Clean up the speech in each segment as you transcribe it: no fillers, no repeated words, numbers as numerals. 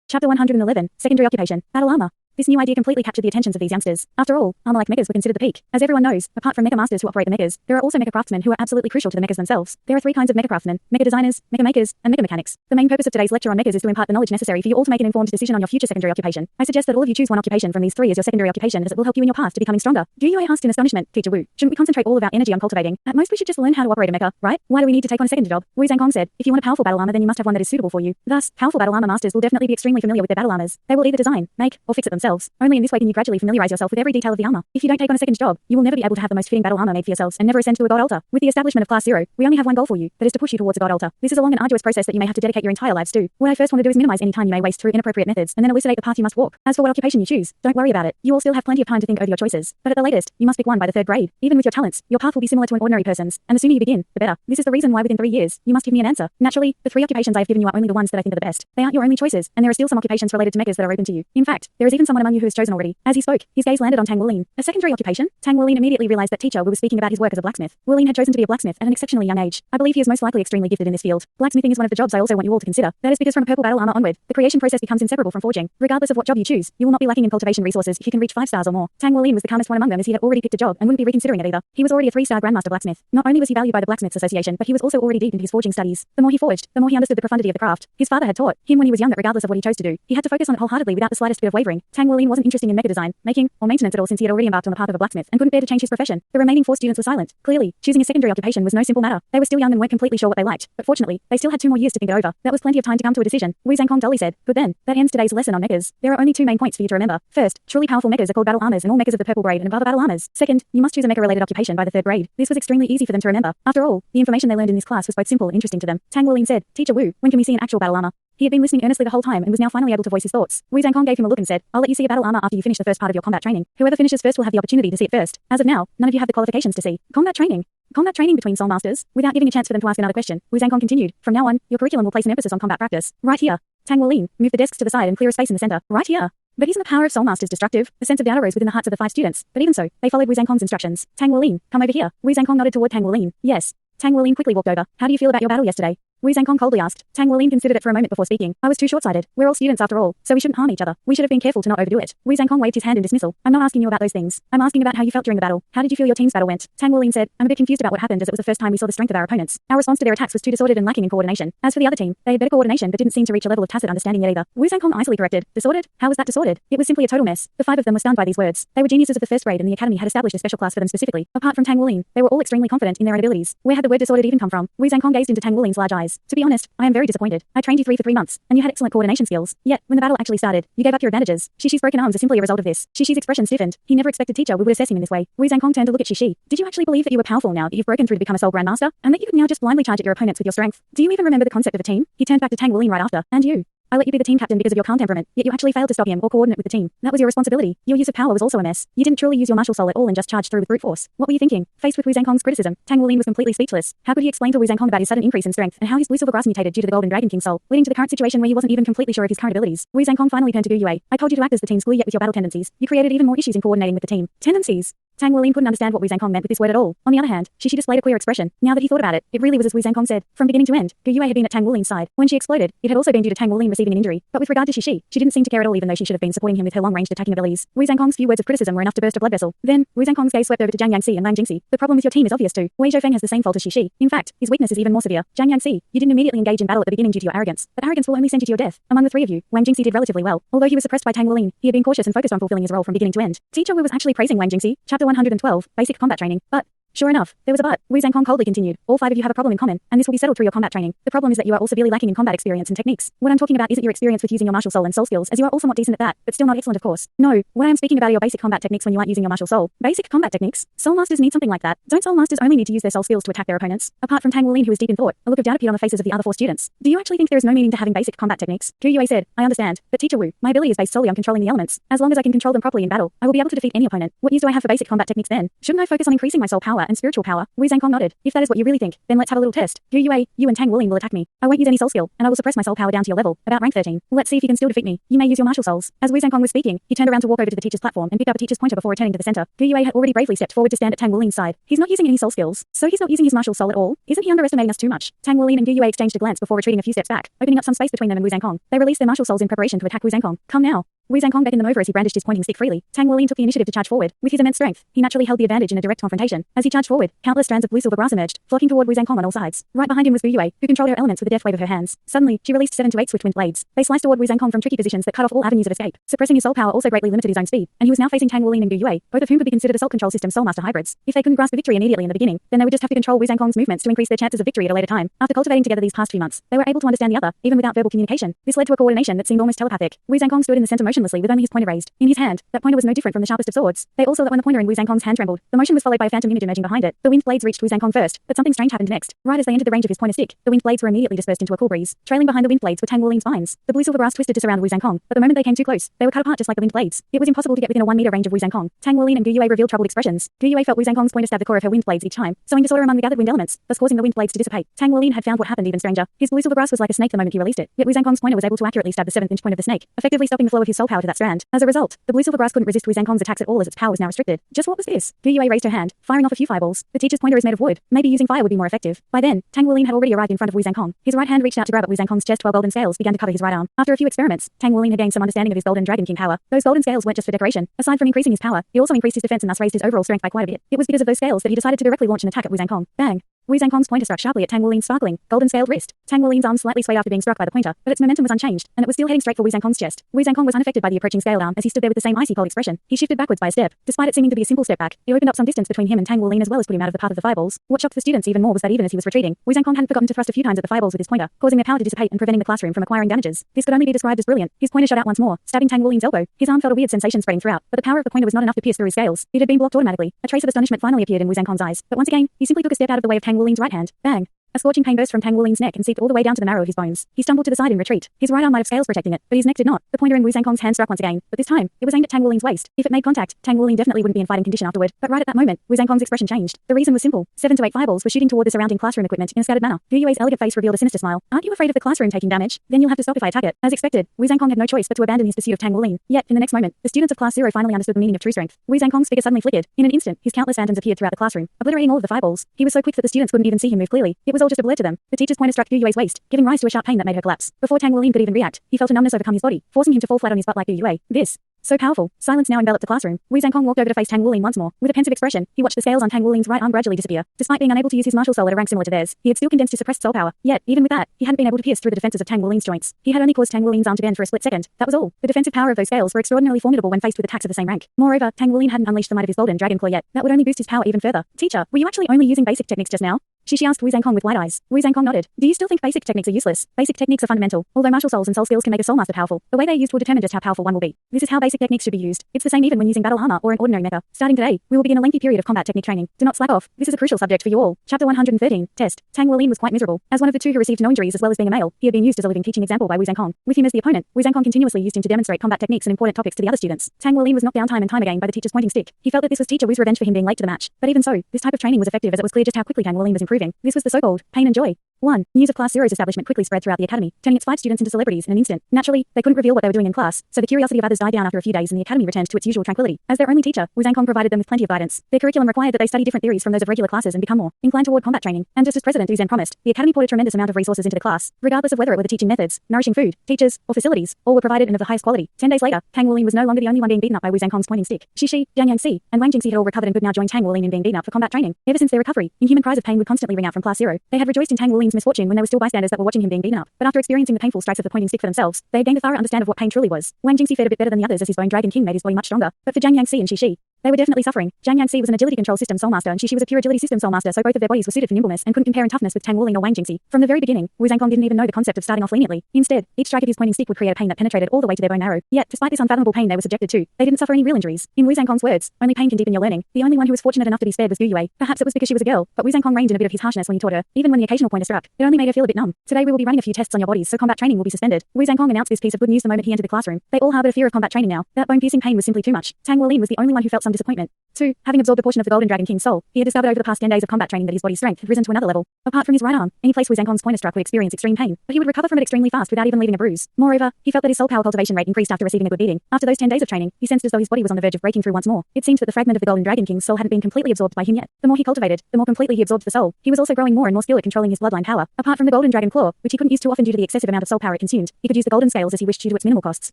Chapter 111, Secondary Occupation, Battle Armor. This new idea completely captured the attentions of these youngsters. After all, armor-like mechas were considered the peak. As everyone knows, apart from mecha masters who operate the mechas, there are also mecha craftsmen who are absolutely crucial to the mechas themselves. There are three kinds of mecha craftsmen: mecha designers, mecha makers, and mecha mechanics. The main purpose of today's lecture on mechas is to impart the knowledge necessary for you all to make an informed decision on your future secondary occupation. I suggest that all of you choose one occupation from these three as your secondary occupation, as it will help you in your path to becoming stronger. Douluo asked in astonishment, Teacher Wu, shouldn't we concentrate all of our energy on cultivating? At most we should just learn how to operate a mecha, right? Why do we need to take on a second job? Wu Zhangkong said, if you want a powerful battle armor, then you must have one that is suitable for you. Thus, powerful battle armor masters will definitely be extremely familiar with their battle armors. They will either design, make, or fix it themselves. Only in this way can you gradually familiarize yourself with every detail of the armor. If you don't take on a second job, you will never be able to have the most fitting battle armor made for yourselves and never ascend to a god altar. With the establishment of Class 0, we only have one goal for you, that is to push you towards a god altar. This is a long and arduous process that you may have to dedicate your entire lives to. What I first want to do is minimize any time you may waste through inappropriate methods and then elucidate the path you must walk. As for what occupation you choose, don't worry about it. You will still have plenty of time to think over your choices. But at the latest, you must pick one by the 3rd grade. Even with your talents, your path will be similar to an ordinary person's, and the sooner you begin, the better. This is the reason why within 3 years, you must give me an answer. Naturally, the 3 occupations I have given you are only the ones that I think are the best. They aren't your only choices, and there are still some occupations related to mechas that are open to you. In fact, there is even someone among you who has chosen already. As he spoke, his gaze landed on Tang Wuling. A secondary occupation? Tang Wuling immediately realized that Teacher Wu was speaking about his work as a blacksmith. Wuling had chosen to be a blacksmith at an exceptionally young age. I believe he is most likely extremely gifted in this field. Blacksmithing is one of the jobs I also want you all to consider. That is because from a purple battle armor onward, the creation process becomes inseparable from forging. Regardless of what job you choose, you will not be lacking in cultivation resources if you can reach 5 stars or more. Tang Wuling was the calmest one among them as he had already picked a job and wouldn't be reconsidering it either. He was already a 3-star grandmaster blacksmith. Not only was he valued by the Blacksmiths Association, but he was also already deep into his forging studies. The more he forged, the more he understood the profundity of the craft. His father had taught him when he was young that regardless of what he chose to do, he had to focus on it wholeheartedly without the slightest bit of wavering. Tang Wuling wasn't interested in mecha design, making, or maintenance at all since he had already embarked on the path of a blacksmith and couldn't bear to change his profession. The remaining 4 students were silent. Clearly, choosing a secondary occupation was no simple matter. They were still young and weren't completely sure what they liked, but fortunately, they still had 2 more years to think it over. That was plenty of time to come to a decision. Wu Zhangkong dully said, "Good then, that ends today's lesson on mechas. There are only 2 main points for you to remember. First, truly powerful mechas are called battle armors and all mechas of the purple grade and above are battle armors. Second, you must choose a mecha-related occupation by the 3rd grade. This was extremely easy for them to remember. After all, the information they learned in this class was both simple and interesting to them." Tang Wuling said, "Teacher Wu, when can we see an actual battle armor?" He had been listening earnestly the whole time and was now finally able to voice his thoughts. Wu Zhangkong gave him a look and said, "I'll let you see a battle armor after you finish the first part of your combat training. Whoever finishes first will have the opportunity to see it first. As of now, none of you have the qualifications to see combat training. Combat training between soul masters?" Without giving a chance for them to ask another question, Wu Zhangkong continued, "From now on, your curriculum will place an emphasis on combat practice. Right here." Tang Wuling, move the desks to the side and clear a space in the center. Right here. But isn't the power of soul masters destructive? A sense of doubt arose within the hearts of the 5 students. But even so, they followed Wu Zhangkong's instructions. "Tang Wuling, come over here." Wu Zhangkong nodded toward Tang Wuling. "Yes." Tang Wuling quickly walked over. "How do you feel about your battle yesterday?" Wu Zhangkong coldly asked. Tang Wuling considered it for a moment before speaking. "I was too short-sighted. We're all students after all, so we shouldn't harm each other. We should have been careful to not overdo it." Wu Zhangkong waved his hand in dismissal. "I'm not asking you about those things. I'm asking about how you felt during the battle. How did you feel your team's battle went?" Tang Wuling said, "I'm a bit confused about what happened as it was the first time we saw the strength of our opponents. Our response to their attacks was too disordered and lacking in coordination. As for the other team, they had better coordination but didn't seem to reach a level of tacit understanding yet either." Wu Zhangkong icily corrected. "Disordered? How was that disordered? It was simply a total mess." The 5 of them were stunned by these words. They were geniuses of the 1st grade and the academy had established a special class for them specifically. Apart from Tang Wuling, they were all extremely confident in their own abilities. Where had the word disordered even come from? Wu Zhangkong gazed into Tang Wuling's large eyes. "To be honest, I am very disappointed. I trained you 3 for 3 months, and you had excellent coordination skills. Yet, when the battle actually started, you gave up your advantages. Shishi's broken arms are simply a result of this." Shishi's expression stiffened. He never expected Teacher Wu would assess him in this way. Wu Zhangkong turned to look at Shishi. "Did you actually believe that you were powerful now that you've broken through to become a Soul Grandmaster, and that you could now just blindly charge at your opponents with your strength? Do you even remember the concept of a team?" He turned back to Tang Wuling right after. "And you? I let you be the team captain because of your calm temperament, yet you actually failed to stop him or coordinate with the team. That was your responsibility. Your use of power was also a mess. You didn't truly use your martial soul at all and just charged through with brute force. What were you thinking?" Faced with Wu Zhangkong's criticism, Tang Wuling was completely speechless. How could he explain to Wu Zhangkong about his sudden increase in strength and how his blue silver grass mutated due to the Golden Dragon King soul, leading to the current situation where he wasn't even completely sure of his current abilities? Wu Zhangkong finally turned to Gu Yue. "I told you to act as the team's glue, yet with your battle tendencies, you created even more issues in coordinating with the team." Tendencies? Tang Wuling couldn't understand what Wu Zhangkong meant with this word at all. On the other hand, Shishi displayed a clear expression. Now that he thought about it, it really was as Wu Zhangkong said. From beginning to end, Gu Yue had been at Tang Wuling's side. When she exploded, it had also been due to Tang Wuling receiving an injury. But with regard to Shishi, she didn't seem to care at all even though she should have been supporting him with her long-range attacking abilities. Wu Zhangkong's few words of criticism were enough to burst a blood vessel. Then, Wu Zhangkong's gaze swept over to Zhang Yangxi and Lang Jingxi. "The problem with your team is obvious too. Wei Zhofeng has the same fault as Shishi. In fact, his weakness is even more severe. Zhang Yangxi, you didn't immediately engage in battle at the beginning due to your arrogance. But arrogance will only send you to your death. Among the 3 of you, Wang Jingxi did relatively well. Although he was suppressed by Tang Wuling, he had been cautious and focused on fulfilling his role from beginning to end." Teacher Wu was actually praising Wang Jingxi. Chapter 112, Basic Combat Training. But sure enough, there was a but. Wu Zhangkong coldly continued. "All 5 of you have a problem in common, and this will be settled through your combat training. The problem is that you are all severely lacking in combat experience and techniques. What I'm talking about isn't your experience with using your martial soul and soul skills, as you are all somewhat decent at that, but still not excellent of course. No, what I am speaking about are your basic combat techniques when you aren't using your martial soul." Basic combat techniques? Soul masters need something like that. Don't soul masters only need to use their soul skills to attack their opponents? Apart from Tang Wuling, who was deep in thought, a look of doubt appeared on the faces of the other 4 students. "Do you actually think there is no meaning to having basic combat techniques?" Gu Yue said, "I understand, but Teacher Wu, my ability is based solely on controlling the elements. As long as I can control them properly in battle, I will be able to defeat any opponent. What use do I have for basic combat techniques then? Shouldn't I focus on increasing my soul power and spiritual power. Wu Zhangkong nodded. If that is what you really think, then let's have a little test. Gu Yue, you and Tang Wuling will attack me. I won't use any soul skill, and I will suppress my soul power down to your level, about rank 13. Let's see if you can still defeat me. You may use your martial souls. As Wu Zhangkong was speaking, he turned around to walk over to the teacher's platform and picked up a teacher's pointer before returning to the center. Gu Yue had already bravely stepped forward to stand at Tang Wuling's side. He's not using any soul skills, so he's not using his martial soul at all. Isn't he underestimating us too much? Tang Wuling and Gu Yue exchanged a glance before retreating a few steps back, opening up some space between them and Wu Zhangkong. They released their martial souls in preparation to attack Wu Zhangkong. Come now. Wu Zhangkong beckoned them over as he brandished his pointing stick freely. Tang Wuling took the initiative to charge forward. With his immense strength, he naturally held the advantage in a direct confrontation. As he charged forward, countless strands of blue-silver grass emerged, flocking toward Wu Zhangkong on all sides. Right behind him was Gu Yue, who controlled her elements with a deft wave of her hands. Suddenly, she released 7 to 8 swift-wind blades. They sliced toward Wu Zhangkong from tricky positions that cut off all avenues of escape. Suppressing his soul power also greatly limited his own speed, and he was now facing Tang Wuling and Gu Yue, both of whom could be considered assault control system soulmaster hybrids. If they couldn't grasp the victory immediately in the beginning, then they would just have to control Wu Zhangkong's movements to increase their chances of victory at a later time. After cultivating together these past few months, they were able to understand the other, even without verbal communication. This led to a coordination that seemed almost telepathic. Wu Zhangkong stood in the center motionlessly with only his pointer raised. In his hand, that pointer was no different from the sharpest of swords. They all saw that when the pointer in Wu Zhangkong's hand trembled, the motion was followed by a phantom image emerging behind it. The wind blades reached Wu Zhangkong first, but something strange happened next. Right as they entered the range of his pointer stick, the wind blades were immediately dispersed into a cool breeze. Trailing behind the wind blades were Tang Wuling's vines. The blue silver grass twisted to surround Wu Zhangkong, but the moment they came too close, they were cut apart just like the wind blades. It was impossible to get within a 1-meter range of Wu Zhangkong. Tang Wuling and Gu Yue revealed troubled expressions. Gu Yue felt Wu Zhangkong's pointer stab the core of her wind blades each time, sowing disorder among the gathered wind elements, thus causing the wind blades to dissipate. Tang Wuling had found what happened even stranger. His blue silver grass was like a snake the moment he released it, yet Wu Zhangkong's pointer was able to accurately stab the 7th-inch point of the snake, effectively stopping the flow of his soul power to that strand. As a result, the blue silver grass couldn't resist Wu Zhangkong's attacks at all as its power was now restricted. Just what was this? Gu Yue raised her hand, firing off a few fireballs. The teacher's pointer is made of wood. Maybe using fire would be more effective. By then, Tang Wuling had already arrived in front of Wu Zhangkong. His right hand reached out to grab at Wu Zhangkong's chest while golden scales began to cover his right arm. After a few experiments, Tang Wuling had gained some understanding of his golden dragon king power. Those golden scales weren't just for decoration. Aside from increasing his power, he also increased his defense and thus raised his overall strength by quite a bit. It was because of those scales that he decided to directly launch an attack at Wu Zhangkong. Bang! Wu Zhangkong's pointer struck sharply at Tang Wuling's sparkling, golden-scaled wrist. Tang Wuling's arm slightly swayed after being struck by the pointer, but its momentum was unchanged, and it was still heading straight for Wu Zhangkong's chest. Wu Zhangkong was unaffected by the approaching scaled arm as he stood there with the same icy cold expression. He shifted backwards by a step. Despite it seeming to be a simple step back, it opened up some distance between him and Tang Wuling as well as put him out of the path of the fireballs. What shocked the students even more was that even as he was retreating, Wu Zhangkong hadn't forgotten to thrust a few times at the fireballs with his pointer, causing their power to dissipate and preventing the classroom from acquiring damages. This could only be described as brilliant. His pointer shot out once more, stabbing Tang Wuling's elbow. His arm felt a weird sensation spreading throughout, but the power of the pointer was not enough to pierce through his scales. It had been blocked automatically. A trace of astonishment finally appeared in Wu Zhangkong's eyes, but once again, he simply took a step out of the way of Tang Wuling's right hand. Bang! A scorching pain burst from Tang Wuling's neck and seeped all the way down to the marrow of his bones. He stumbled to the side in retreat. His right arm might have scales protecting it, but his neck did not. The pointer in Wu Zhangkong's hand struck once again, but this time, it was aimed at Tang Wuling's waist. If it made contact, Tang Wuling definitely wouldn't be in fighting condition afterward. But right at that moment, Wu Zhangkong's expression changed. The reason was simple. 7 to 8 fireballs were shooting toward the surrounding classroom equipment in a scattered manner. Gu Yue's elegant face revealed a sinister smile. Aren't you afraid of the classroom taking damage? Then you'll have to stop if I attack it. As expected, Wu Zhangkong had no choice but to abandon his pursuit of Tang Wuling. Yet, in the next moment, the students of Class 0 finally understood the meaning of true strength. Wu Zhangkong's figure suddenly flickered. In an instant, his countless phantoms appeared throughout the classroom, obliterating all of the fireballs. He was so quick that the students couldn't even see him move clearly. It was all just a blur to them. The teacher's pointer struck Gu Yue's waist, giving rise to a sharp pain that made her collapse. Before Tang Wuling could even react, he felt a numbness overcome his body, forcing him to fall flat on his butt like Gu Yue. This. So powerful. Silence now enveloped the classroom. Wu Zhangkong walked over to face Tang Wuling once more. With a pensive expression, he watched the scales on Tang Wuling's right arm gradually disappear. Despite being unable to use his martial soul at a rank similar to theirs, he had still condensed his suppressed soul power. Yet, even with that, he hadn't been able to pierce through the defenses of Tang Wuling's joints. He had only caused Tang Wuling's arm to bend for a split second. That was all. The defensive power of those scales were extraordinarily formidable when faced with attacks of the same rank. Moreover, Tang Wuling hadn't unleashed the might of his golden dragon claw yet. That would only boost his power even further. Teacher, were you actually only using basic techniques just now? She asked Wu Zhangkong with wide eyes. Wu Zhangkong nodded. Do you still think basic techniques are useless? Basic techniques are fundamental. Although martial souls and soul skills can make a soul master powerful, the way they're used will determine just how powerful one will be. This is how basic techniques should be used. It's the same even when using battle armor or an ordinary mecha. Starting today, we will begin a lengthy period of combat technique training. Do not slack off. This is a crucial subject for you all. Chapter 113. Test. Tang Wuling was quite miserable. As one of the two who received no injuries as well as being a male, he had been used as a living teaching example by Wu Zhangkong. With him as the opponent, Wu Zhangkong continuously used him to demonstrate combat techniques and important topics to the other students. Tang Wuling was knocked down time and time again by the teacher's pointing stick. He felt that this was teacher Wu's revenge for him being late to the match. But even so, this type of training was effective as it was clear just how quickly Tang Wuling was improving. This was the so-called pain and joy. 1. News of Class 0's establishment quickly spread throughout the academy, turning its 5 students into celebrities in an instant. Naturally, they couldn't reveal what they were doing in class, so the curiosity of others died down after a few days and the academy returned to its usual tranquility. As their only teacher, Wu Zhangkong provided them with plenty of guidance. Their curriculum required that they study different theories from those of regular classes and become more inclined toward combat training. And just as President Du Zhen promised, the academy poured a tremendous amount of resources into the class, regardless of whether it were the teaching methods, nourishing food, teachers, or facilities. All were provided and of the highest quality. 10 days later, Tang Wuling was no longer the only one being beaten up by Wu Zhangkong's pointing stick. Shi, Jiang Yangxi, and Wang Jingxi had all recovered and could now join Tang Wuling in being beaten up for combat training. Ever since their recovery, inhuman cries of pain would constantly ring out from Class 0. They had rejoiced in Tang Wuling's misfortune when there were still bystanders that were watching him being beaten up. But after experiencing the painful strikes of the pointing stick for themselves, they had gained a thorough understanding of what pain truly was. Wang Jingxi fared a bit better than the others as his bone dragon king made his body much stronger. But for Jiang Yangxi and Shi, they were definitely suffering. Jiang Yangxi was an agility control system soulmaster and Shi was a pure agility system soulmaster, so both of their bodies were suited for nimbleness and couldn't compare in toughness with Tang Wuling or Wang Jingxi. From the very beginning, Wu Zhangkong didn't even know the concept of starting off leniently. Instead, each strike of his pointing stick would create a pain that penetrated all the way to their bone marrow. Yet, despite this unfathomable pain they were subjected to, they didn't suffer any real injuries. In Wu Zhangkong's words, only pain can deepen your learning. The only one who was fortunate enough to be spared was Gu Yue. Perhaps it was because she was a girl, but Wu Zhangkong reigned in a bit of his harshness when he taught her. Even when the occasional pointer struck, it only made her feel a bit numb. Today we will be running a few tests on your bodies, so combat training will be suspended. Wu Zhangkong announced this piece of good news the moment he entered the classroom. They all harbored a fear of combat training now. That bone-piercing pain was simply too much. Tang Wuling was the only one who felt some disappointment. 2. Having absorbed a portion of the Golden Dragon King's soul, he had discovered over the past 10 days of combat training that his body's strength had risen to another level. Apart from his right arm, any place Wu Zhangkong's pointer struck would experience extreme pain, but he would recover from it extremely fast without even leaving a bruise. Moreover, he felt that his soul power cultivation rate increased after receiving a good beating. After those 10 days of training, he sensed as though his body was on the verge of breaking through once more. It seemed that the fragment of the Golden Dragon King's soul hadn't been completely absorbed by him yet. The more he cultivated, the more completely he absorbed the soul. He was also growing more and more skilled at controlling his bloodline power. Apart from the Golden Dragon Claw, which he couldn't use too often due to the excessive amount of soul power it consumed, he could use the Golden Scales as he wished due to its minimal costs.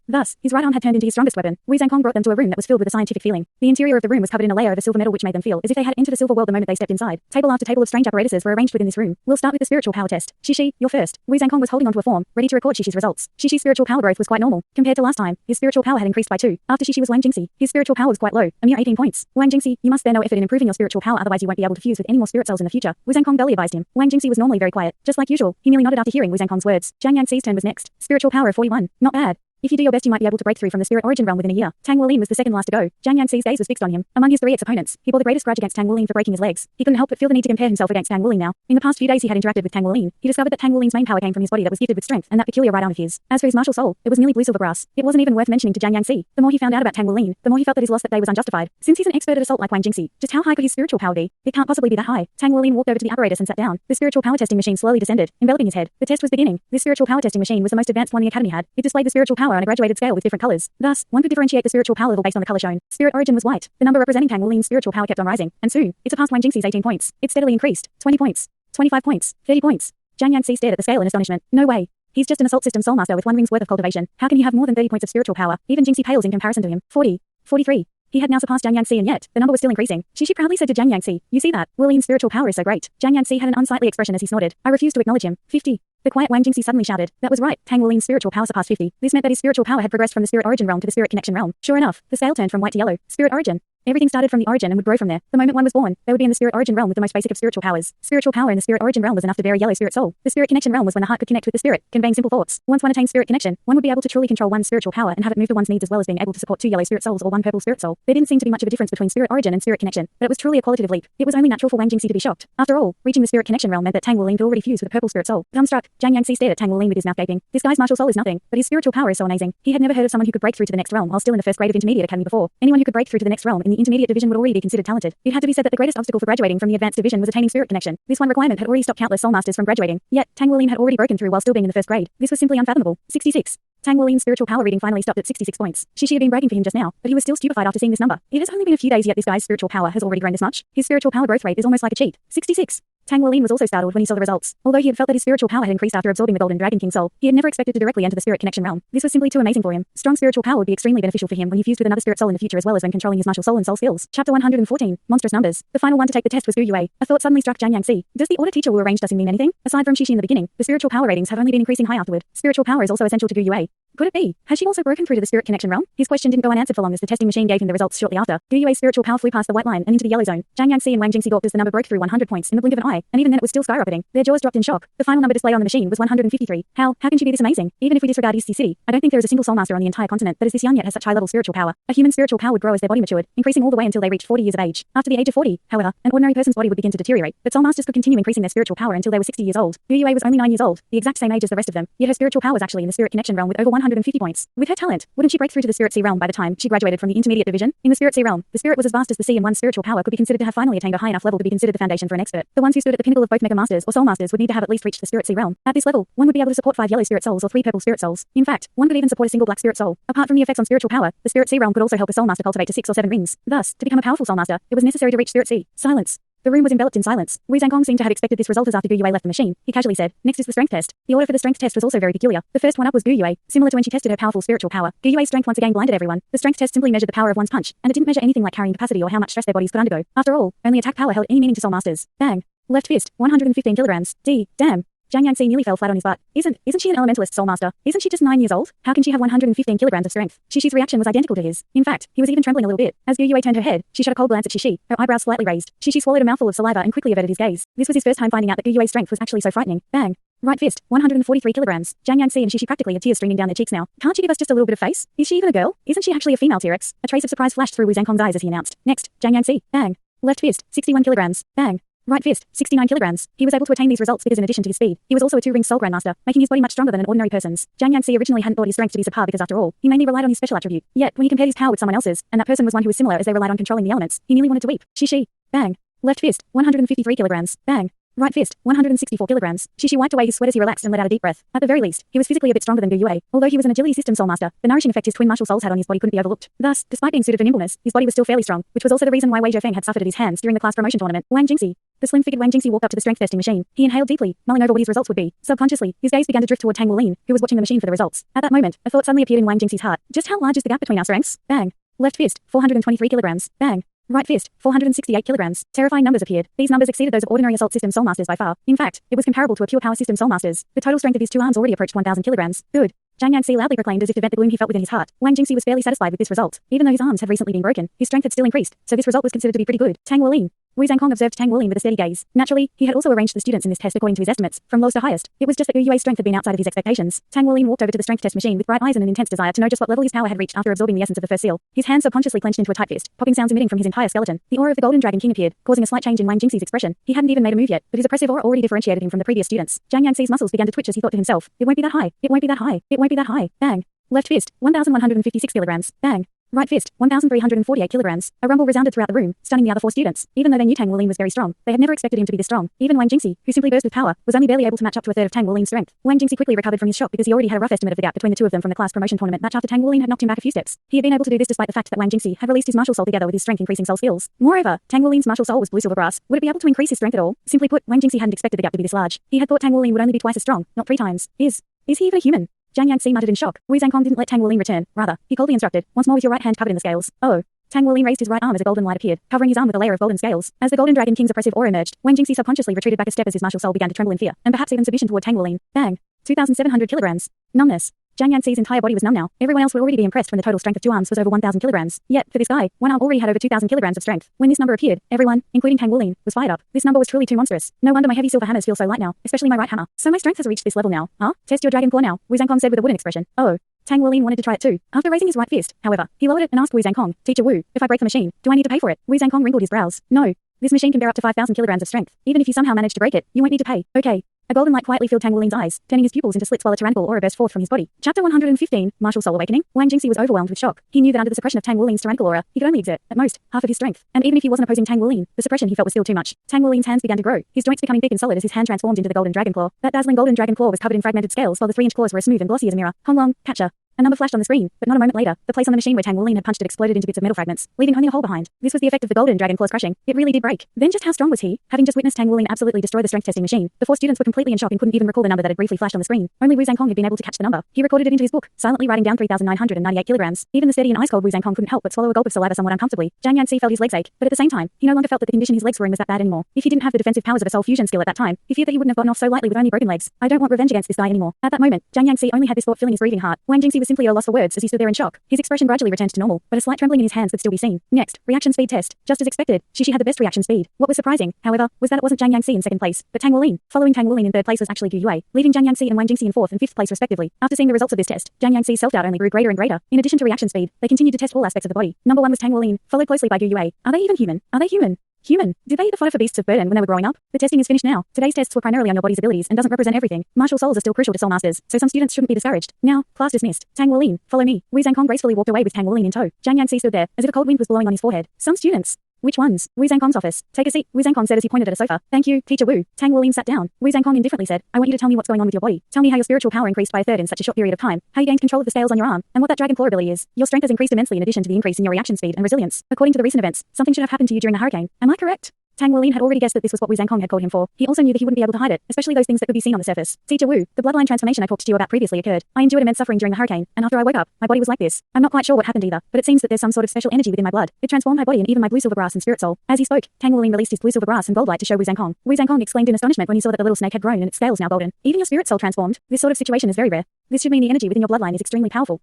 Thus, his right arm had turned into his strongest weapon. Wu Zhangkong brought them to a room that was filled with a scientific feeling. The interior of the room was covered in a layer of a silver metal which made them feel as if they had entered a silver world the moment they stepped inside. Table after table of strange apparatuses were arranged within this room. We'll start with the spiritual power test. Shishi, you're first. Wu Zhangkong was holding onto a form, ready to record Shishi's results. Shishi's spiritual power growth was quite normal. Compared to last time, his spiritual power had increased by 2. After Shishi was Wang Jingxi. His spiritual power was quite low, a mere 18 points. Wang Jingxi, you must spare no effort in improving your spiritual power, otherwise you won't be able to fuse with any more spirit cells in the future. Wu Zhangkong dully advised him. Wang Jingxi was normally very quiet. Just like usual, he merely nodded after hearing Wu Zhangkong's words. Zhang Yangxi's turn was next. Spiritual power of 41. Not bad. If you do your best, you might be able to break through from the spirit origin realm within a year. Tang Wulin was the second last to go. Zhang Yangxi's gaze was fixed on him. Among his 3 ex-opponents, he bore the greatest grudge against Tang Wulin for breaking his legs. He couldn't help but feel the need to compare himself against Tang Wulin now. In the past few days he had interacted with Tang Wulin. He discovered that Tang Wulin's main power came from his body that was gifted with strength and that peculiar right arm of his. As for his martial soul, it was merely blue silver grass. It wasn't even worth mentioning to Zhang Yangxi. The more he found out about Tang Wulin, the more he felt that his loss that day was unjustified. Since he's an expert at assault like Wang Jingxi, just how high could his spiritual power be? It can't possibly be that high. Tang Wulin walked over to the apparatus and sat down. The spiritual power testing machine slowly descended, enveloping his head. The test was beginning. This spiritual power testing machine was the most advanced one the academy had. It displayed the spiritual power on a graduated scale with different colors. Thus, one could differentiate the spiritual power level based on the color shown. Spirit origin was white. The number representing Tang Wulin's spiritual power kept on rising, and soon, it surpassed Wang Jingxi's 18 points. It steadily increased. 20 points. 25 points. 30 points. Zhang Yangxi stared at the scale in astonishment. No way. He's just an assault system soul master with 1 ring's worth of cultivation. How can he have more than 30 points of spiritual power? Even Jingxi pales in comparison to him. 40. 43. He had now surpassed Zhang Yangxi and yet, the number was still increasing. Shishi proudly said to Zhang Yangxi, you see that? Wulin's spiritual power is so great. Zhang Yangxi had an unsightly expression as he snorted. I refused to acknowledge him. 50. The quiet Wang Jingxi suddenly shouted. That was right. Tang Wulin's spiritual power surpassed 50. This meant that his spiritual power had progressed from the spirit origin realm to the spirit connection realm. Sure enough, the scale turned from white to yellow. Spirit origin. Everything started from the origin and would grow from there. The moment one was born, they would be in the spirit origin realm with the most basic of spiritual powers. Spiritual power in the spirit origin realm was enough to bear a yellow spirit soul. The spirit connection realm was when the heart could connect with the spirit, conveying simple thoughts. Once one attained spirit connection, one would be able to truly control one's spiritual power and have it move to one's needs as well as being able to support 2 yellow spirit souls or 1 purple spirit soul. There didn't seem to be much of a difference between spirit origin and spirit connection, but it was truly a qualitative leap. It was only natural for Wang Jingxi to be shocked. After all, reaching the spirit connection realm meant that Tang Wulin could already fuse with a purple spirit soul. Dumbstruck, Zhang Yangxi stared at Tang Wulin with his mouth gaping. This guy's martial soul is nothing, but his spiritual power is so amazing. He had never heard of someone who could break through to the next realm while still in the first grade of intermediate academy before. Anyone who could break through to the next realm in the intermediate division would already be considered talented. It had to be said that the greatest obstacle for graduating from the advanced division was attaining spirit connection. This one requirement had already stopped countless soul masters from graduating. Yet, Tang Wulin had already broken through while still being in the first grade. This was simply unfathomable. 66. Tang Wulin's spiritual power reading finally stopped at 66 points. Shishi had been bragging for him just now, but he was still stupefied after seeing this number. It has only been a few days yet this guy's spiritual power has already grown this much. His spiritual power growth rate is almost like a cheat. 66. Tang Wulin was also startled when he saw the results. Although he had felt that his spiritual power had increased after absorbing the Golden Dragon King soul, he had never expected to directly enter the spirit connection realm. This was simply too amazing for him. Strong spiritual power would be extremely beneficial for him when he fused with another spirit soul in the future as well as when controlling his martial soul and soul skills. Chapter 114. Monstrous numbers. The final one to take the test was Gu Yue. A thought suddenly struck Zhang Yangxi. Does the order teacher Wu arrange doesn't mean anything? Aside from Shishi in the beginning, the spiritual power ratings have only been increasing high afterward. Spiritual power is also essential to Gu Yue. Could it be? Has she also broken through to the spirit connection realm? His question didn't go unanswered for long as the testing machine gave him the results shortly after. Gu Yue's spiritual power flew past the white line and into the yellow zone. Zhang Yangxi and Wang Jingxi gawped as the number broke through 100 points in the blink of an eye, and even then it was still skyrocketing. Their jaws dropped in shock. The final number displayed on the machine was 153. How can she be this amazing? Even if we disregard East Sea City, I don't think there is a single soul master on the entire continent that is this young yet has such high level spiritual power. A human spiritual power would grow as their body matured, increasing all the way until they reached 40 years of age. After the age of 40, however, an ordinary person's body would begin to deteriorate, but soul masters could continue increasing their spiritual power until they were 60 years old. Gu Yue was only 9 years old, the exact same age as the rest of them, yet her spiritual power was actually in the spirit connection realm with over 150 points. With her talent, wouldn't she break through to the Spirit Sea realm by the time she graduated from the intermediate division? In the Spirit Sea realm, the spirit was as vast as the sea and one's spiritual power could be considered to have finally attained a high enough level to be considered the foundation for an expert. The ones who stood at the pinnacle of both Mega Masters or Soul Masters would need to have at least reached the Spirit Sea realm. At this level, one would be able to support 5 yellow spirit souls or 3 purple spirit souls. In fact, one could even support a single black spirit soul. Apart from the effects on spiritual power, the Spirit Sea realm could also help a soul master cultivate to 6 or 7 rings. Thus, to become a powerful soul master, it was necessary to reach Spirit Sea. Silence. The room was enveloped in silence. Wu Zhangkong seemed to have expected this result as after Gu Yue left the machine. He casually said, next is the strength test. The order for the strength test was also very peculiar. The first one up was Gu Yue. Similar to when she tested her powerful spiritual power, Gu Yue's strength once again blinded everyone. The strength test simply measured the power of one's punch, and it didn't measure anything like carrying capacity or how much stress their bodies could undergo. After all, only attack power held any meaning to soul masters. Bang. Left fist, 115 kilograms. Damn. Zhang Yangxi nearly fell flat on his butt. Isn't she an elementalist soul master? Isn't she just 9 years old? How can she have 115 kilograms of strength? Shishi's reaction was identical to his. In fact, he was even trembling a little bit. As Gu Yue turned her head, she shot a cold glance at Shishi, her eyebrows slightly raised. Shishi swallowed a mouthful of saliva and quickly averted his gaze. This was his first time finding out that Gu Yue's strength was actually so frightening. Bang. Right fist, 143 kilograms. Zhang Yangxi and Shishi practically had tears streaming down their cheeks now. Can't she give us just a little bit of face? Is she even a girl? Isn't she actually a female T-Rex? A trace of surprise flashed through Wu Zhangkong's eyes as he announced. Next, Zhang Yangxi. Bang. Left fist, 61 kilograms. Bang. Right fist, 69 kilograms. He was able to attain these results because in addition to his speed, he was also a 2-ring soul grandmaster, making his body much stronger than an ordinary person's. Jiang Yanxi originally hadn't thought his strength to be subpar because after all, he mainly relied on his special attribute. Yet, when he compared his power with someone else's, and that person was one who was similar as they relied on controlling the elements, he nearly wanted to weep. Shishi. Bang. Left fist, 153 kilograms. Bang. Right fist, 164 kilograms. Shishi wiped away his sweat as he relaxed and let out a deep breath. At the very least, he was physically a bit stronger than Gu Yue. Although he was an agility system soul master, the nourishing effect his twin martial souls had on his body couldn't be overlooked. Thus, despite being suited for nimbleness, his body was still fairly strong, which was also the reason why Wei Zhifeng had suffered at his hands during the class promotion tournament. Wang Jingxi. The slim-figured Wang Jingxi walked up to the strength testing machine. He inhaled deeply, mulling over what his results would be. Subconsciously, his gaze began to drift toward Tang Wulin, who was watching the machine for the results. At that moment, a thought suddenly appeared in Wang Jingxi's heart. Just how large is the gap between our strengths? Bang. Left fist, 423 kilograms. Bang. Right fist, 468 kilograms. Terrifying numbers appeared. These numbers exceeded those of ordinary assault system soul masters by far. In fact, it was comparable to a pure power system soul masters. The total strength of his 2 arms already approached 1,000 kilograms. Good. Jiang Yanxi loudly proclaimed as if to vent the gloom he felt within his heart. Wang Jingxi was fairly satisfied with this result. Even though his arms had recently been broken, his strength had still increased, so this result was considered to be pretty good. Tang Wulin. Wei Zhangkong observed Tang Wulin with a steady gaze. Naturally, he had also arranged the students in this test according to his estimates, from lowest to highest. It was just that Gu Yue's strength had been outside of his expectations. Tang Wulin walked over to the strength test machine with bright eyes and an intense desire to know just what level his power had reached after absorbing the essence of the first seal. His hands subconsciously clenched into a tight fist, popping sounds emitting from his entire skeleton. The aura of the Golden Dragon King appeared, causing a slight change in Wang Jingxi's expression. He hadn't even made a move yet, but his oppressive aura already differentiated him from the previous students. Jiang Yanxi's muscles began to twitch as he thought to himself, it won't be that high, it won't be that high, it won't be that high. Bang. Left fist, 1,156 kilograms. Bang. Right fist, 1,348 kilograms. A rumble resounded throughout the room, stunning the other 4 students. Even though they knew Tang Wulin was very strong, they had never expected him to be this strong. Even Wang Jingxi, who simply burst with power, was only barely able to match up to a third of Tang Wulin's strength. Wang Jingxi quickly recovered from his shock because he already had a rough estimate of the gap between the two of them from the class promotion tournament match after Tang Wulin had knocked him back a few steps. He had been able to do this despite the fact that Wang Jingxi had released his martial soul together with his strength increasing soul skills. Moreover, Tang Wulin's martial soul was blue silver brass. Would it be able to increase his strength at all? Simply put, Wang Jingxi hadn't expected the gap to be this large. He had thought Tang Wulin would only be twice as strong, not 3 times. Is he even a human? Jiang Yanxi muttered in shock. Wei Zhangkong didn't let Tang Wulin return. Rather, he coldly instructed, once more with your right hand covered in the scales. Oh. Tang Wulin raised his right arm as a golden light appeared, covering his arm with a layer of golden scales. As the Golden Dragon King's oppressive aura emerged, Wang Jingxi subconsciously retreated back a step as his martial soul began to tremble in fear, and perhaps even submission toward Tang Wulin. Bang. 2,700 kilograms. Numbness. Jiang Yanxi's entire body was numb now. Everyone else would already be impressed when the total strength of 2 arms was over 1,000 kilograms. Yet, for this guy, 1 arm already had over 2,000 kilograms of strength. When this number appeared, everyone, including Tang Wulin, was fired up. This number was truly too monstrous. No wonder my heavy silver hammers feel so light now, especially my right hammer. So my strength has reached this level now. Huh? Test your dragon claw now, Wei Zhangkong said with a wooden expression. Oh. Tang Wulin wanted to try it too. After raising his right fist, however, he lowered it and asked Wei Zhangkong, Teacher Wu, if I break the machine, do I need to pay for it? Wei Zhangkong wrinkled his brows. No. This machine can bear up to 5,000 kilograms of strength. Even if you somehow manage to break it, you won't need to pay. Okay. A golden light quietly filled Tang Wulin's eyes, turning his pupils into slits while a tyrannical aura burst forth from his body. Chapter 115, Martial Soul Awakening. Wang Jingxi was overwhelmed with shock. He knew that under the suppression of Tang Wulin's tyrannical aura, he could only exert, at most, half of his strength. And even if he wasn't opposing Tang Wulin, the suppression he felt was still too much. Tang Wulin's hands began to grow, his joints becoming thick and solid as his hand transformed into the golden dragon claw. That dazzling golden dragon claw was covered in fragmented scales, while the 3-inch claws were as smooth and glossy as a mirror. Hong Long, catcher. A number flashed on the screen, but not a moment later, the place on the machine where Tang Wulin had punched it exploded into bits of metal fragments, leaving only a hole behind. This was the effect of the golden dragon claws crushing. It really did break. Then just how strong was he? Having just witnessed Tang Wulin absolutely destroy the strength testing machine, the 4 students were completely in shock and couldn't even recall the number that had briefly flashed on the screen. Only Wu Zhangkong had been able to catch the number. He recorded it into his book, silently writing down 3,998 kilograms. Even the steady and ice-cold Wu Zhangkong couldn't help but swallow a gulp of saliva somewhat uncomfortably. Jiang Yanxi felt his legs ache, but at the same time, he no longer felt that the condition his legs were in was that bad anymore. If he didn't have the defensive powers of a soul fusion skill at that time, he feared that he wouldn't have gotten off so lightly with only broken legs. I don't want revenge against this guy anymore. At that moment, Jiang Yanxi only had this thought filling his grieving heart. Wang Jingxi was simply at a loss for words as he stood there in shock. His expression gradually returned to normal, but a slight trembling in his hands could still be seen. Next, reaction speed test. Just as expected, Shishi had the best reaction speed. What was surprising, however, was that it wasn't Jiang Yanxi in second place, but Tang Wulin. Following Tang Wulin in third place was actually Gu Yue, leaving Jiang Yanxi and Wang Jingxi in 4th and 5th place respectively. After seeing the results of this test, Jiang Yanxi's self-doubt only grew greater and greater. In addition to reaction speed, they continued to test all aspects of the body. Number 1 was Tang Wulin, followed closely by Gu Yue. Are they even human? Are they human? Human. Did they eat the fodder for beasts of burden when they were growing up? The testing is finished now. Today's tests were primarily on your body's abilities and doesn't represent everything. Martial souls are still crucial to soul masters, so some students shouldn't be discouraged. Now, class dismissed. Tang Wulin, follow me. Wei Zhangkong gracefully walked away with Tang Wulin in tow. Jiang Yanxi stood there, as if a cold wind was blowing on his forehead. Some students. Which ones? Wu Zhangkong's office. Take a seat, Wu Zhangkong said as he pointed at a sofa. Thank you, Teacher Wu. Tang Wulin sat down. Wu Zhangkong indifferently said, I want you to tell me what's going on with your body. Tell me how your spiritual power increased by a third in such a short period of time, how you gained control of the scales on your arm, and what that dragon claw ability is. Your strength has increased immensely in addition to the increase in your reaction speed and resilience. According to the recent events, something should have happened to you during the hurricane. Am I correct? Tang Wulin had already guessed that this was what Wu Zhangkong had called him for. He also knew that he wouldn't be able to hide it, especially those things that could be seen on the surface. Teacher Wu, the bloodline transformation I talked to you about previously occurred. I endured immense suffering during the hurricane, and after I woke up, my body was like this. I'm not quite sure what happened either, but it seems that there's some sort of special energy within my blood. It transformed my body and even my blue silver brass and spirit soul. As he spoke, Tang Wulin released his blue silver brass and gold light to show Wu Zhangkong. Wu Zhangkong exclaimed in astonishment when he saw that the little snake had grown and its scales now golden. Even your spirit soul transformed. This sort of situation is very rare. This should mean the energy within your bloodline is extremely powerful.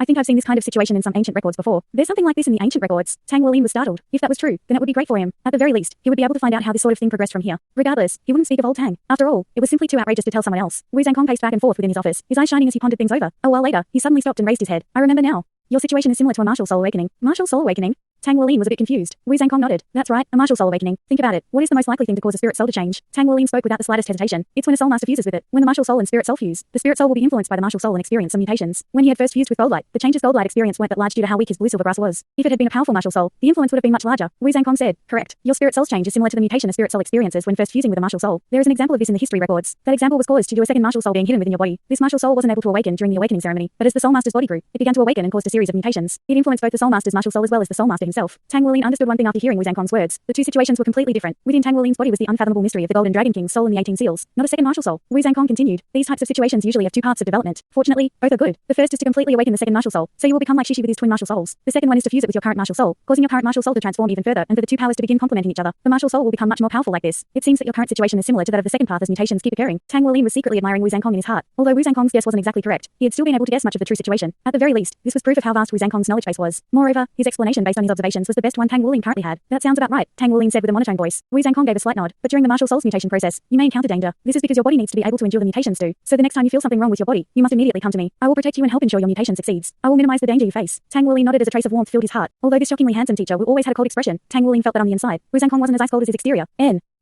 I think I've seen this kind of situation in some ancient records before. There's something like this in the ancient records. Tang Wulin was startled. If that was true, then it would be great for him. At the very least, he would be able to find out how this sort of thing progressed from here. Regardless, he wouldn't speak of old Tang. After all, it was simply too outrageous to tell someone else. Wu Zhangkong paced back and forth within his office, his eyes shining as he pondered things over. A while later, he suddenly stopped and raised his head. I remember now. Your situation is similar to a martial soul awakening. Martial soul awakening? Tang Wulian was a bit confused. Wu Zhangkong nodded. That's right, a martial soul awakening. Think about it. What is the most likely thing to cause a spirit soul to change? Tang Wulian spoke without the slightest hesitation. It's when a soul master fuses with it. When the martial soul and spirit soul fuse, the spirit soul will be influenced by the martial soul and experience some mutations. When he had first fused with Goldlight, the changes Goldlight experienced weren't that large due to how weak his blue silver grass was. If it had been a powerful martial soul, the influence would have been much larger. Wu Zhangkong said. Correct. Your spirit soul's change is similar to the mutation a spirit soul experiences when first fusing with a martial soul. There is an example of this in the history records. That example was caused due to a second martial soul being hidden within your body. This martial soul wasn't able to awaken during the awakening ceremony, but as the soul master's body grew, it began to awaken and caused a series of mutations. It influenced both the soul master's martial soul as well as the soul master himself. Tang Wulian understood one thing after hearing Wu Zhangkong's words. The two situations were completely different. Within Tang Wulian's body was the unfathomable mystery of the Golden Dragon King's soul and the 18 seals, not a second martial soul. Wu Zhangkong continued. These types of situations usually have two paths of development. Fortunately, both are good. The first is to completely awaken the second martial soul, so you will become like Shishi with his twin martial souls. The second one is to fuse it with your current martial soul, causing your current martial soul to transform even further and for the two powers to begin complementing each other. The martial soul will become much more powerful like this. It seems that your current situation is similar to that of the second path as mutations keep occurring. Tang Wulian was secretly admiring Wu Zhangkong in his heart. Although Wu Zhangkong's guess wasn't exactly correct, he had still been able to guess much of the true situation. At the very least, this was proof of how vast Wu Zhangkong's knowledge base was. Moreover, his explanation based on his observations was the best one Tang Wulian currently had. That sounds about right, Tang Wulian said with a monotone voice. Wu Zhangkong gave a slight nod. But during the martial soul's mutation process, you may encounter danger. This is because your body needs to be able to endure the mutations too. So the next time you feel something wrong with your body, you must immediately come to me. I will protect you and help ensure your mutation succeeds. I will minimize the danger you face. Tang Wulian nodded as a trace of warmth filled his heart. Although this shockingly handsome teacher always had a cold expression, Tang Wulian felt that on the inside, Wu Zhangkong wasn't as ice cold as his exterior.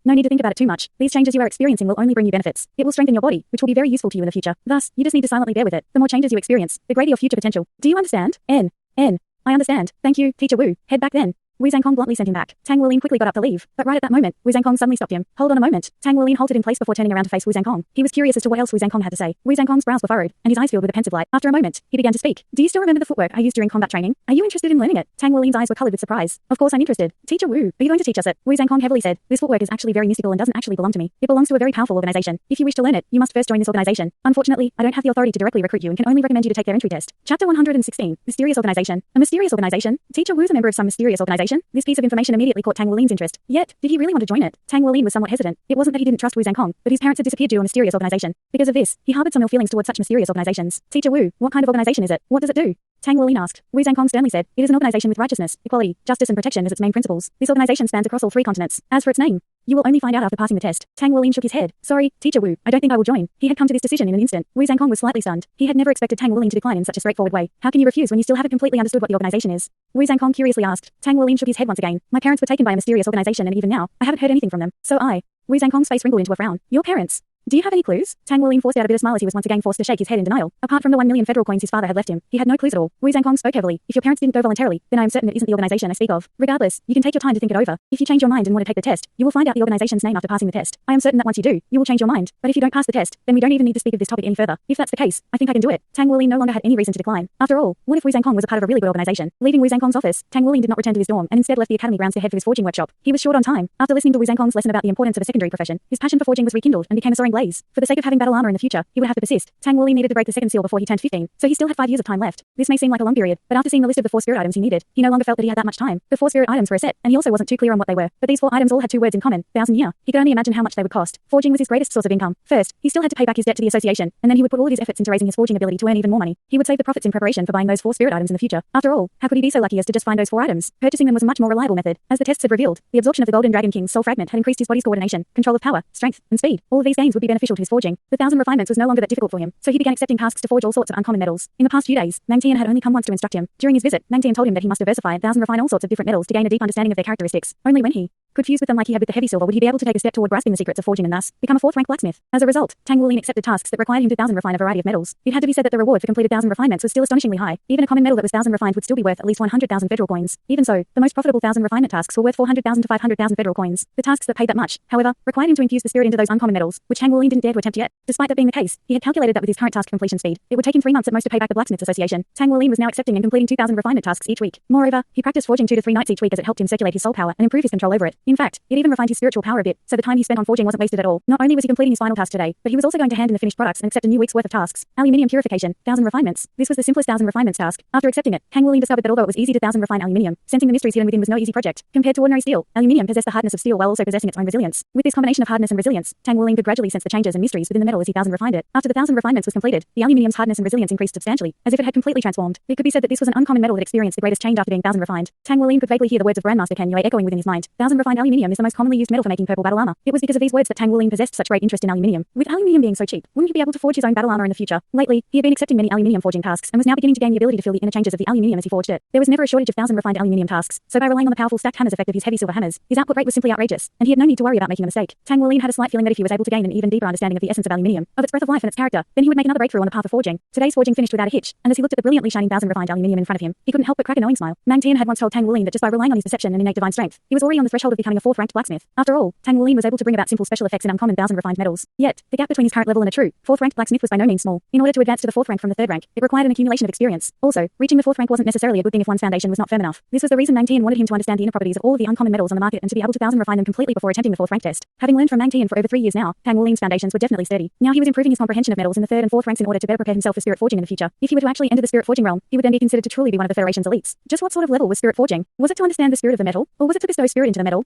No need to think about it too much. These changes you are experiencing will only bring you benefits. It will strengthen your body, which will be very useful to you in the future. Thus, you just need to silently bear with it. The more changes you experience, the greater your future potential. Do you understand? I understand. Thank you, Teacher Wu. Head back then. Wu Zhangkong bluntly sent him back. Tang Wulian quickly got up to leave, but right at that moment, Wu Zhangkong suddenly stopped him. Hold on a moment. Tang Wulian halted in place before turning around to face Wu Zhangkong. He was curious as to what else Wu Zhangkong had to say. Wu Zhangkong's brows were furrowed, and his eyes filled with a pensive light. After a moment, he began to speak. Do you still remember the footwork I used during combat training? Are you interested in learning it? Tang Wulian's eyes were colored with surprise. Of course I'm interested. Teacher Wu, are you going to teach us it? Wu Zhangkong heavily said. This footwork is actually very mystical and doesn't actually belong to me. It belongs to a very powerful organization. If you wish to learn it, you must first join this organization. Unfortunately, I don't have the authority to directly recruit you and can only recommend you to take their entry test. Chapter 116. Mysterious organization. A mysterious organization? Teacher Wu's a member of some mysterious organization? This piece of information immediately caught Tang Wulian's interest. Yet, did he really want to join it? Tang Wulian was somewhat hesitant. It wasn't that he didn't trust Wu Zhangkong, but his parents had disappeared due to a mysterious organization. Because of this, he harbored some ill feelings towards such mysterious organizations. Teacher Wu, what kind of organization is it? What does it do? Tang Wulian asked. Wu Zhangkong sternly said, it is an organization with righteousness, equality, justice and protection as its main principles. This organization spans across all 3 continents. As for its name, you will only find out after passing the test. Tang Wulian shook his head. Sorry, Teacher Wu, I don't think I will join. He had come to this decision in an instant. Wu Zhangkong was slightly stunned. He had never expected Tang Wulian to decline in such a straightforward way. How can you refuse when you still haven't completely understood what the organization is? Wu Zhangkong curiously asked. Tang Wulian shook his head once again. My parents were taken by a mysterious organization and even now, I haven't heard anything from them. So Wu Zhangkong's face wrinkled into a frown. Your parents? Do you have any clues? Tang Wulian forced out a bitter smile as he was once again forced to shake his head in denial. Apart from the 1 million federal coins his father had left him, he had no clues at all. Wu Zhangkong spoke heavily. If your parents didn't go voluntarily, then I am certain it isn't the organization I speak of. Regardless, you can take your time to think it over. If you change your mind and want to take the test, you will find out the organization's name after passing the test. I am certain that once you do, you will change your mind. But if you don't pass the test, then we don't even need to speak of this topic any further. If that's the case, I think I can do it. Tang Wulian no longer had any reason to decline. After all, what if Wu Zhangkong was a part of a really good organization? Leaving Wu Zhangkong's office, Tang Wulian did not return to his dorm and instead left the academy grounds to head for his forging workshop. He was short on time. After listening to Wu Zhangkong's lesson about the importance of a secondary profession, his passion for forging was rekindled and became a soaring blaze. For the sake of having battle armor in the future, he would have to persist. Tang Wulian needed to break the second seal before he turned 15, so he still had 5 years of time left. This may seem like a long period, but after seeing the list of the 4 spirit items he needed, he no longer felt that he had that much time. The 4 spirit items were a set, and he also wasn't too clear on what they were. But these 4 items all had 2 words in common: 1,000-year. He could only imagine how much they would cost. Forging was his greatest source of income. First, he still had to pay back his debt to the association, and then he would put all of his efforts into raising his forging ability to earn even more money. He would save the profits in preparation for buying those 4 spirit items in the future. After all, how could he be so lucky as to just find those 4 items? Purchasing them was a much more reliable method. As the tests had revealed, the absorption of the Golden Dragon King's soul fragment had increased his body's coordination, control of power, strength, and speed. All of these gains would be beneficial to his forging. The 1,000 refinements was no longer that difficult for him, so he began accepting tasks to forge all sorts of uncommon metals. In the past few days, Mang Tian had only come once to instruct him. During his visit, Mang Tian told him that he must diversify and 1,000 refine all sorts of different metals to gain a deep understanding of their characteristics. Only when he could fuse with them like he had with the heavy silver would he be able to take a step toward grasping the secrets of forging and thus become a 4th-rank blacksmith. As a result, Tang Wulian accepted tasks that required him to 1,000 refine a variety of metals. It had to be said that the reward for completed 1,000 refinements was still astonishingly high. Even a common metal that was 1,000 refined would still be worth at least 100,000 federal coins. Even so, the most profitable 1,000 refinement tasks were worth 400,000 to 500,000 federal coins. The tasks that paid that much, however, required him to infuse the spirit into those uncommon metals, which Tang Wulian didn't dare to attempt yet. Despite that being the case, he had calculated that with his current task completion speed, it would take him 3 months at most to pay back the Blacksmiths Association. Tang Wulian was now accepting and completing 2,000 refinement tasks each week. Moreover, he practiced forging 2 to 3 nights each week as it helped him circulate his soul power and improve his control over it. In fact, it even refined his spiritual power a bit, so the time he spent on forging wasn't wasted at all. Not only was he completing his final task today, but he was also going to hand in the finished products and accept a new week's worth of tasks. Aluminium purification, 1,000 refinements. This was the simplest 1,000 refinements task. After accepting it, Tang Wulian discovered that although it was easy to 1,000 refine aluminium, sensing the mysteries hidden within was no easy project. Compared to ordinary steel, aluminium possessed the hardness of steel while also possessing its own resilience. With this combination of hardness and resilience, Tang Wulian could gradually sense the changes and mysteries within the metal as he 1,000 refined it. After the 1,000 refinements was completed, the aluminium's hardness and resilience increased substantially, as if it had completely transformed. It could be said that this was an uncommon metal that experienced the greatest change after being 1,000 refined. Tang Wulian could vaguely hear the words of Grandmaster Ken Yue echoing within his mind. 1,000 refined find aluminium is the most commonly used metal for making purple battle armor. It was because of these words that Tang Wuling possessed such great interest in aluminium. With aluminium being so cheap, wouldn't he be able to forge his own battle armor in the future? Lately, he had been accepting many aluminium forging tasks and was now beginning to gain the ability to feel the inner changes of the aluminium as he forged it. There was never a shortage of 1,000 refined aluminium tasks, so by relying on the powerful stacked hammers effect of his heavy silver hammers, his output rate was simply outrageous, and he had no need to worry about making a mistake. Tang Wuling had a slight feeling that if he was able to gain an even deeper understanding of the essence of aluminium, of its breath of life and its character, then he would make another breakthrough on the path of forging. Today's forging finished without a hitch, and as he looked at the brilliantly shining 1,000 refined aluminium in front of him, he couldn't help but crack a knowing smile. Mang Tian had once told Tang Wuling that just by relying on his perception and innate divine strength, he was already on the threshold of becoming a 4th-ranked blacksmith. After all, Tang Wuling was able to bring about simple special effects in uncommon 1,000 refined metals. Yet, the gap between his current level and a true 4th-ranked blacksmith was by no means small. In order to advance to the 4th rank from the 3rd rank, it required an accumulation of experience. Also, reaching the 4th rank wasn't necessarily a good thing if one's foundation was not firm enough. This was the reason Mang Tian wanted him to understand the inner properties of all of the uncommon metals on the market and to be able to 1,000 refine them completely before attempting the 4th rank test. Having learned from Mang Tian for over 3 years now, Tang Wuling's foundations were definitely sturdy. Now he was improving his comprehension of metals in the 3rd and 4th ranks in order to better prepare himself for spirit forging in the future. If he were to actually enter the spirit forging realm, he would then be considered to truly be one of the Federation's elites. Just what sort of level was spirit forging? Was it to understand the spirit of the metal, or was it to bestow spirit into the metal?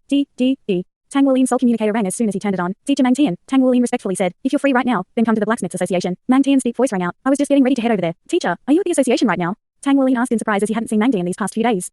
Tang Wulin's soul communicator rang as soon as he turned it on. Teacher Mang Tian, Tang Wuling respectfully said, if you're free right now, then come to the Blacksmiths Association. Mang Tian's deep voice rang out. I was just getting ready to head over there. Teacher, are you at the association right now? Tang Wuling asked in surprise as he hadn't seen Mang Tian these past few days.